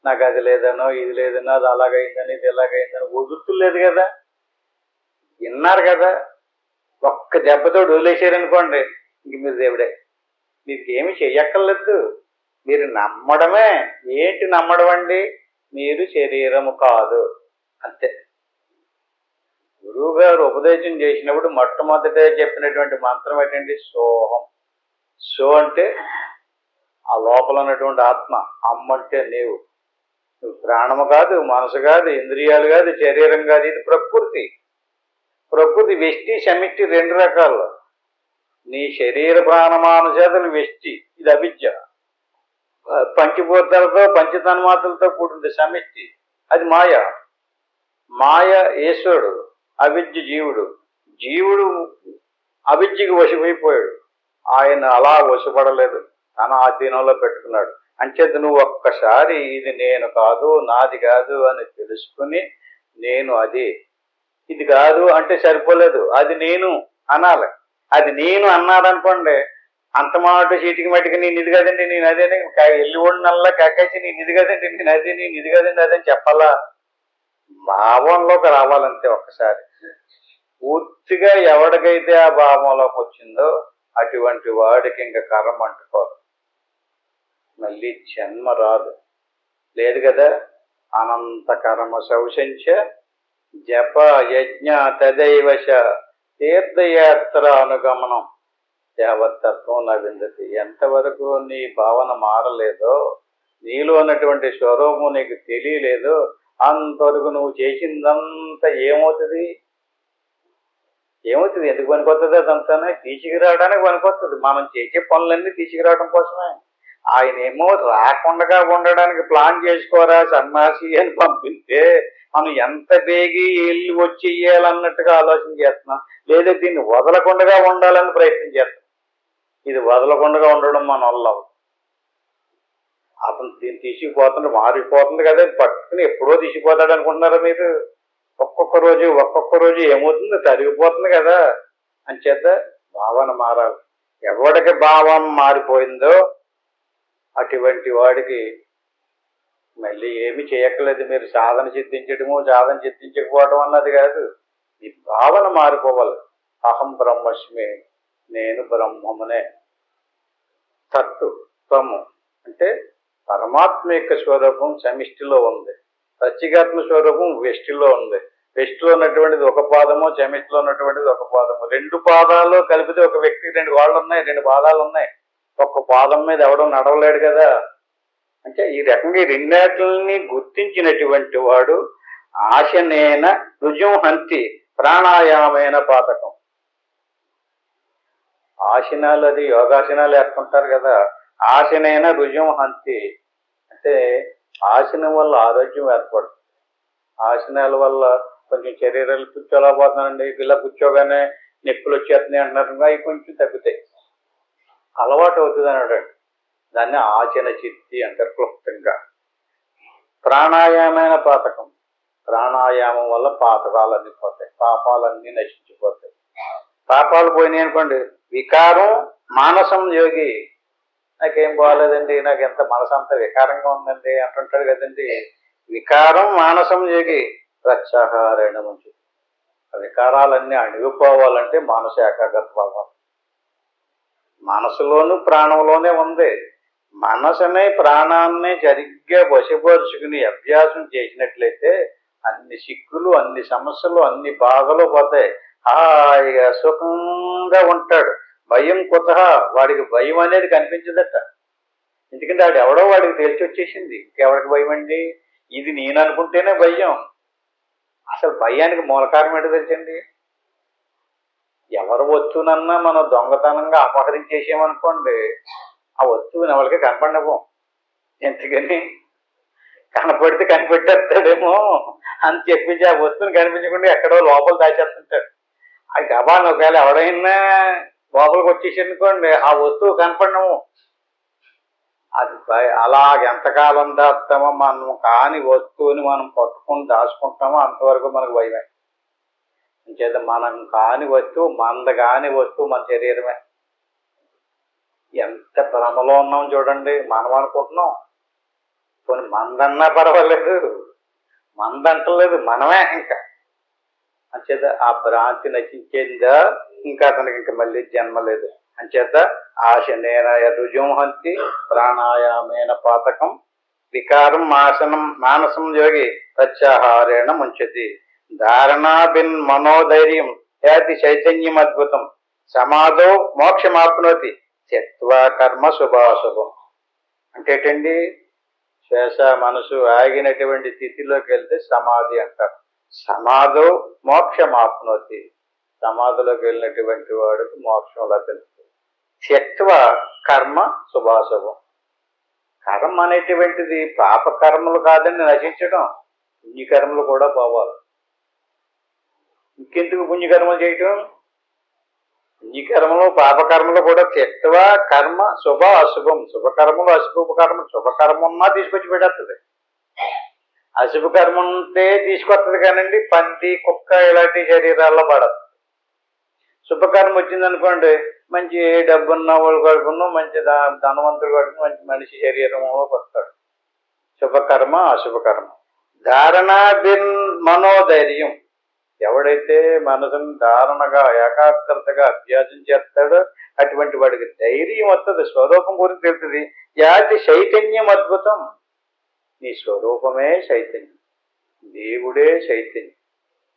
నాకు అది లేదనో, ఇది లేదనో, అది అలాగైందని, ఇది ఎలాగైందని వదులుతులేదు కదా. విన్నారు కదా, ఒక్క దెబ్బతో వదిలేసారనుకోండి, ఇంక మీరు దేవుడే. మీకు ఏమి చెయ్యక్కర్లేదు, మీరు నమ్మడమే. ఏంటి నమ్మడం అండి? మీరు శరీరము కాదు, అంతే. గురువు గారు ఉపదేశం చేసినప్పుడు మొట్టమొదట చెప్పినటువంటి మంత్రం ఏంటంటే సోహం. సో అంటే ఆ లోపల ఉన్నటువంటి ఆత్మ, అమ్మ అంటే నీవు ప్రాణము కాదు, మనసు కాదు, ఇంద్రియాలు కాదు, శరీరం కాదు. ఇది ప్రకృతి. ప్రకృతి వ్యష్టి సమిష్టి 2 రకాలు. నీ శరీర ప్రాణమానసేతలు వ్యష్టి, ఇది అవిద్య. పంచభూతాలతో పంచతన్మాత్రలతో కూడింది సమిష్టి, అది మాయ. మాయ ఈశ్వరుడు, అవిద్య జీవుడు. జీవుడు అవిద్యకి వశమైపోయాడు. ఆయన అలా వశపడలేదు, తన ఆధీనంలో పెట్టుకున్నాడు. అంచేత నువ్వు ఒక్కసారి ఇది నేను కాదు, నాది కాదు అని తెలుసుకుని, నేను అది, ఇది కాదు అంటే సరిపోలేదు, అది నేను అనాలి. అది నేను అన్నారనుకోండి, అంత మాట చీటికి మట్టికి నేను ఇది కదండి, నేను అదేని ఎల్లి ఓడినల్లా కాకేసి నేను ఇది కదండి, నేను అదే, నేను ఇది కదండి అదని చెప్పాలా? భావంలోకి రావాలంతే ఒక్కసారి. పూర్తి పూర్తిగా ఎవడికైతే ఆ భావంలోకి వచ్చిందో అటువంటి వాడికి ఇంకా కర్మ అంటుకోరు, మళ్ళీ జన్మ రాదు. లేదు కదా, అనంత కర్మ శౌశంచ జప యజ్ఞ తదైవశ తీర్థయాత్ర అనుగమనం దేవతత్వం నవిందతి. ఎంతవరకు నీ భావన మారలేదో, నీలో ఉన్నటువంటి స్వరూపం నీకు తెలియలేదో, అంతవరకు నువ్వు చేసిందంతా ఏమవుతుంది? ఎందుకు పనికొస్తుంది? అదంతా తీసుకురావడానికి పనికొస్తుంది. మనం చేసే పనులన్నీ తీసుకురావడం కోసమే. ఆయన ఏమో రాకుండా ఉండడానికి ప్లాన్ చేసుకోరా సన్నాసి అని పంపిస్తే మనం ఎంత బేగి వెళ్ళి వచ్చి ఇయ్యాలన్నట్టుగా ఆలోచన చేస్తున్నాం. లేదా దీన్ని వదలకుండా ఉండాలని ప్రయత్నం చేస్తున్నాం. ఇది వదలకుండా ఉండడం మన వల్ల. అతను దీన్ని తీసుకుపోతుంటే మారిపోతుంది కదా, పట్టుకుని ఎప్పుడో తీసుకుపోతాడు అనుకుంటున్నారా మీరు? ఒక్కొక్క రోజు ఏమవుతుంది? తరిగిపోతుంది కదా. అంచేత భావన మారాలి. ఎవడికి భావం మారిపోయిందో అటువంటి వాడికి మళ్ళీ ఏమి చేయక్కర్లేదు. మీరు సాధన సిద్ధించడము సాధన సిద్ధించకపోవడం అన్నది కాదు, ఈ భావన మారిపోవాలి. అహం బ్రహ్మస్మి, నేను బ్రహ్మమునే. తత్తు త్వము అంటే పరమాత్మ యొక్క స్వరూపం సమిష్టిలో ఉంది, సత్యగాత్మ స్వరూపం వెష్టిలో ఉంది. వెష్టిలో ఉన్నటువంటిది ఒక పాదము, సమిష్టిలో ఉన్నటువంటిది ఒక పాదము. రెండు పాదాలు కలిపితే ఒక వ్యక్తికి రెండు కాళ్ళు ఉన్నాయి, రెండు పాదాలు ఉన్నాయి. ఒక్క పాదం మీద ఎవడో నడవలేడు కదా. అంటే ఈ రకంగా ఈ రెండాటిని గుర్తించినటువంటి వాడు ఆశనేన రుజుం హంతి ప్రాణాయామైన పాతకం. ఆసనాలు అది యోగాసనాలు వేసుకుంటారు కదా. ఆసనైన రుజుం హంతి అంటే ఆసనం వల్ల ఆరోగ్యం ఏర్పడుతుంది. ఆసనాల వల్ల కొంచెం శరీరాలు కూర్చోలేకపోతున్నానండి, ఇలా కూర్చోగానే నొప్పులు వచ్చేస్తున్నాయి అంటున్నారు, అవి కొంచెం తగ్గుతాయి, అలవాటు అవుతుంది అన్నాడు. దాన్ని ఆచన చిత్తి అంటారు క్లుప్తంగా. ప్రాణాయామైన పాతకం, ప్రాణాయామం వల్ల పాతకాలన్నీ పోతాయి, పాపాలన్నీ నశించిపోతాయి. పాపాలు పోయినాయి అనుకోండి, వికారం మానసం యోగి. నాకేం బాగాలేదండి, నాకు ఎంత మనసు అంత వికారంగా ఉందండి అంటుంటాడు కదండి. వికారం మానసం యోగి ప్రత్యాహారేణ మంచి. వికారాలన్నీ అణిగిపోవాలంటే మనసు ఏకాగ్రత అవ్వాలి. మనసులోను ప్రాణంలోనే ఉంది. మనసునే ప్రాణాన్ని సరిగ్గా వశపరుచుకుని అభ్యాసం చేసినట్లయితే అన్ని సిక్కులు, అన్ని సమస్యలు, అన్ని బాధలు పోతాయి. హాయిగా సుఖంగా ఉంటాడు. భయం కుతహ, వాడికి భయం అనేది కనిపించదట. ఎందుకంటే వాడు ఎవడో వాడికి తెలిసి వచ్చేసింది. ఇంకెవడికి భయం అండి? ఇది నేను అనుకుంటేనే భయం. అసలు భయానికి మూల కారణం ఏంటో తెలుసండి? ఎవరు వస్తువునన్నా మనం దొంగతనంగా అపహరించేసామనుకోండి, ఆ వస్తువుని ఎవరికి కనపడినవ్వం. ఎందుకని? కనపడితే కనిపెట్టేస్తాడేమో అని చెప్పించి ఆ వస్తువుని కనిపించకుండా ఎక్కడో లోపల దాచేస్తుంటాడు. ఆ గబాన్ని ఒకవేళ ఎవడైనా లోపలికి వచ్చేసి అనుకోండి, ఆ వస్తువు కనపడినము. అది అలాగెంతకాలం దాస్తామో, మనం కాని వస్తువుని మనం పట్టుకుని దాచుకుంటామో అంతవరకు మనకు భయమే. అంచేత మనం కాని వస్తువు, మంద కాని వస్తువు మన శరీరమే. ఎంత భ్రమలో ఉన్నాం చూడండి. మనం అనుకుంటున్నాం కొన్ని మందన్నా పర్వాలేదు, మందంటలేదు, మనమే. ఇంకా అంచేత ఆ భ్రాంతి నశించేందా ఇంకా అతనికి ఇంకా మళ్ళీ జన్మ లేదు. అంచేత ఆశనేన రుజుంహంతి ప్రాణాయామేన పాతకం వికారం మానసం యోగి ప్రత్యాహారేణ ముంచతి. ధారణాభిన్ మనోధైర్యం యాతి చైతన్యం అద్భుతం సమాధో మోక్షమాప్నోతి త్యక్త్వా కర్మ శుభాశుభం. అంటేటండి, శ్వాస మనసు ఆగినటువంటి స్థితిలోకి వెళ్తే సమాధి అంటారు. సమాధో మోక్షమాప్నోతి, సమాధిలోకి వెళ్ళినటువంటి వాడికి మోక్షం లభిస్తుంది. త్యక్త్వా కర్మ శుభాశుభం. కర్మ అనేటువంటిది పాపకర్మలు కాదని నశించడం, పుణ్యకర్మలు కూడా పోవాలి. ఇంకెందుకు పుణ్యకర్మలు చేయటం? పుణ్యకర్మలు పాపకర్మలు కూడా త్యక్త్వా కర్మ శుభ అశుభం. శుభకర్మలు అశుభ కర్మ, శుభకర్మ ఉన్నా తీసుకొచ్చి పెట్టేస్తుంది, అశుభ కర్మ ఉంటే తీసుకొస్తుంది కానండి పంది కుక్క ఇలాంటి శరీరాల్లో పడదు. శుభకర్మ వచ్చిందనుకోండి, మంచి డబ్బున్న వాళ్ళు కడుపును, మంచి ధనవంతుడు కడుపును, మంచి మనిషి శరీరంలోకి వస్తాడు. శుభకర్మ అశుభకర్మ. ధారణాభిన్ మనోధైర్యం ఎవడైతే మనసును ధారణగా ఏకాగ్రతగా అభ్యాసం చేస్తాడో అటువంటి వాడికి ధైర్యం వస్తుంది, స్వరూపం గురించి తెలుస్తుంది. యాతి చైతన్యం అద్భుతం. నీ స్వరూపమే చైతన్యం, దేవుడే చైతన్యం,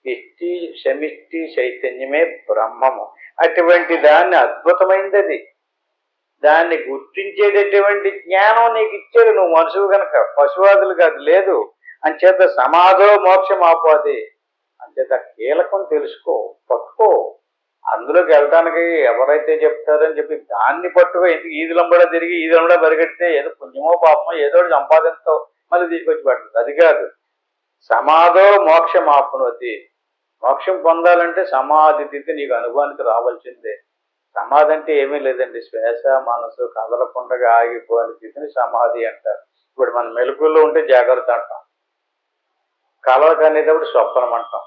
ఇష్టి సమిష్టి చైతన్యమే బ్రహ్మము. అటువంటి దాన్ని అద్భుతమైనది అది. దాన్ని గుర్తించేటటువంటి జ్ఞానం నీకు ఇచ్చాడు. నువ్వు మనుషువు కనుక, పశువాదులు కాదు లేదు. అంచేత సమాధో మోక్షం ఆపోది. అంచేత కీలకం తెలుసుకో, పట్టుకో. అందులోకి వెళ్ళడానికి ఎవరైతే చెప్తారని చెప్పి దాన్ని పట్టుకో. ఎందుకు ఈదులంబడా తిరిగి ఈదులంబడా పరిగెడితే ఏదో పుణ్యమో పాపమో ఏదో సంపాదిస్తావు, మళ్ళీ తీసుకొచ్చి పడుతుంది. అది కాదు. సమాధో మోక్షం ఆపునోతి. మోక్షం పొందాలంటే సమాధి స్థితి నీకు అనుభవానికి రావాల్సిందే. సమాధి అంటే ఏమీ లేదండి, శ్వాస మనసు కదలకుండా ఆగిపోయిన స్థితిని సమాధి అంటారు. ఇప్పుడు మన మెలకుల్లో ఉంటే జాగ్రత్త అంటాం, కలలు కనేటప్పుడు స్వప్నం అంటాం,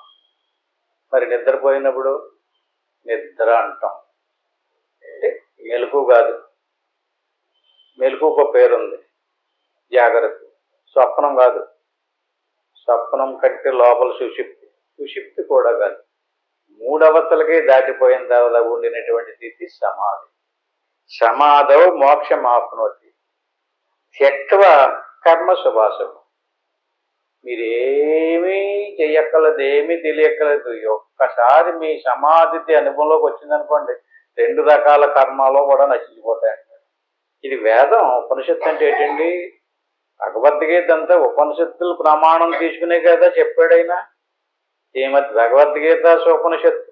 మరి నిద్రపోయినప్పుడు నిద్ర అంటాం. అంటే మెలకు కాదు, మెలకుకు పేరుంది జాగ్రత్త. స్వప్నం కాదు, స్వప్నం కంటే లోపల సుషిప్తి, సుషిప్తి కూడా కాదు. మూడవతలకే దాటిపోయిన తర్వాత ఉండినటువంటి స్థితి సమాధి. సమాధౌ మోక్షమాప్నోతి త్యక్వ కర్మ శుభాశుభం. మీరేమీ చెయ్యక్కర్లేదు, ఏమీ తెలియక్కర్లేదు. ఒక్కసారి మీ సమాధి అనుభవంలోకి వచ్చిందనుకోండి, 2 రకాల కర్మాలు కూడా నశించిపోతాయంటాడు. ఇది వేదం. ఉపనిషత్తు అంటే ఏంటండి? భగవద్గీత అంతా ఉపనిషత్తులు ప్రమాణం తీసుకునే కదా చెప్పాడైనా. శ్రీమద్ భగవద్గీత ఉపనిషత్తు.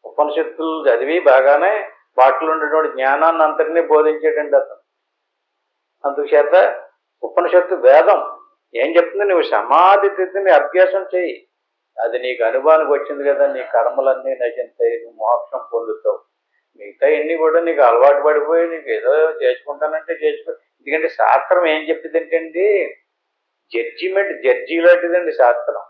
ఉపనిషత్తులు చదివి బాగానే వాటిలో ఉండేటువంటి జ్ఞానాన్ని అంతటినీ బోధించేటండి అతను. అందుచేత ఉపనిషత్తు వేదం ఏం చెప్తుంది? నువ్వు సమాధి స్థితిని అభ్యాసం చేయి. అది నీకు అనుభవానికి వచ్చింది కదా, నీ కర్మలన్నీ నశింతాయి, నువ్వు మోక్షం పొందుతావు. మిగతా ఇన్ని కూడా నీకు అలవాటు పడిపోయి నీకు ఏదో చేసుకుంటానంటే చేసుకో. ఎందుకంటే శాస్త్రం ఏం చెప్పింది ఏంటండి? జడ్జి లాంటిదండి శాస్త్రం.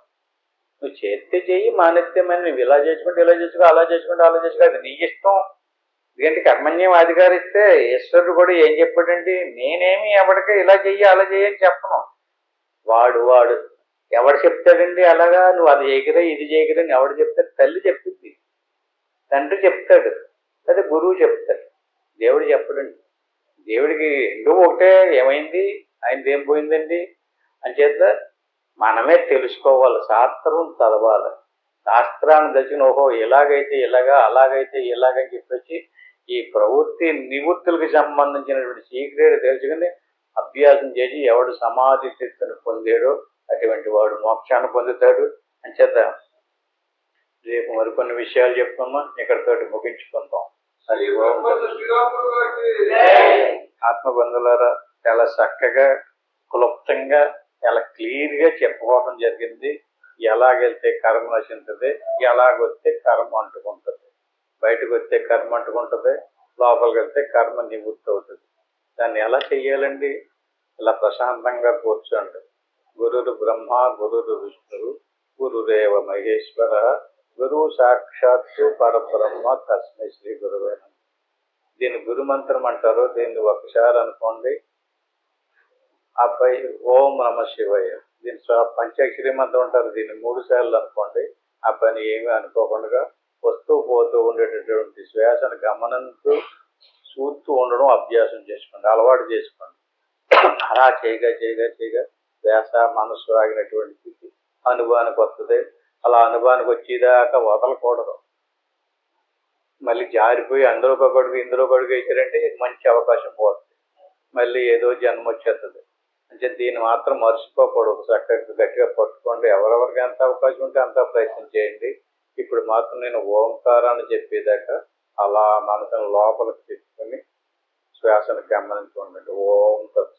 నువ్వు చేస్తే చెయ్యి, మానేస్తేమని నువ్వు ఇలా చేసుకుంటే ఇలా చేసుకో, అలా చేసుకుంటే అలా చేసుకో, అది నీ ఇష్టం. ఎందుకంటే కర్మణ్యం అధికారిస్తే ఈశ్వరుడు కూడా ఏం చెప్పాడండి? నేనేమి ఎవడికి ఇలా చెయ్యి అలా చెయ్యి అని చెప్పను. వాడు ఎవడు చెప్తాడండి అలాగా? నువ్వు అది చేయగరా ఇది చేయగరా అని ఎవడు చెప్తాడు? తల్లి చెప్తుంది, తండ్రి చెప్తాడు, అదే గురువు చెప్తాడు. దేవుడు చెప్పడండి. దేవుడికి రెండూ ఒకటే. ఏమైంది? ఆయనది ఏం పోయిందండి? అంచేత మనమే తెలుసుకోవాలి, శాస్త్రం చదవాలి. శాస్త్రాన్ని దర్శనం ఓహో ఇలాగైతే ఇలాగా, అలాగైతే ఇలాగని చెప్పేసి ఈ ప్రవృత్తి నివృత్తులకు సంబంధించినటువంటి సీక్రెట్ తెలుసుకుని అభ్యాసం చేసి ఎవడు సమాధి స్థితిని పొందాడో అటువంటి వాడు మోక్షాన్ని పొందుతాడు. అంచేత రేపు మరికొన్ని విషయాలు చెప్పుకుందాం, ఇక్కడితోటి ముగించుకుందాం. అది ఆత్మబంధులారా చాలా చక్కగా క్లుప్తంగా చాలా క్లియర్గా చెప్పుకోవడం జరిగింది. ఎలాగెళ్తే కర్మ నశింతుంది, ఎలాగొస్తే కర్మ అంటుకుంటుంది. బయటకు వస్తే కర్మ అంటుకుంటుంది, లోపలికి వెళ్తే కర్మ నివృత్తి అవుతుంది. దాన్ని ఎలా చెయ్యాలండి? ఇలా ప్రశాంతంగా కూర్చోండి. గురురు బ్రహ్మ గురురు విష్ణువు గురురేవ మహేశ్వర గురువు సాక్షాత్తు పరబ్రహ్మ తస్మై శ్రీ గురువే నమః. దీన్ని గురుమంత్రం అంటారు. దీన్ని ఒకసారి అనుకోండి, ఆపై ఓం నమ శివయ్య. దీని పంచాక్షరి మంత్రం అంటారు. దీన్ని 3 సార్లు అనుకోండి. ఆ పని ఏమీ అనుకోకుండా వస్తూ పోతూ ఉండేటటువంటి శ్వాసను గమనంతో చూస్తూ ఉండడం అభ్యాసం చేసుకోండి, అలవాటు చేసుకోండి. అలా చేయగా శ్వాస మనసు ఆగినటువంటి స్థితి అనుభవానికి వస్తుంది. అలా అనుభవానికి వచ్చేదాకా వదలకూడదు. మళ్ళీ జారిపోయి అందులో ఒక గడుగు ఇందులో గడుగు వేసారంటే మంచి అవకాశం పోతుంది, మళ్ళీ ఏదో జన్మ వచ్చేస్తుంది. అంటే దీన్ని మాత్రం మర్చిపోకూడదు. చక్కగా గట్టిగా పట్టుకోండి. ఎవరెవరికి ఎంత అవకాశం ఉంటే అంత ప్రయత్నం చేయండి. ఇప్పుడు మాత్రం నేను ఓంకారాన్ని చెప్పేదాకా అలా మనసును లోపలికి తెచ్చుకొని శ్వాసను గమనించుకోండి. ఓం తత్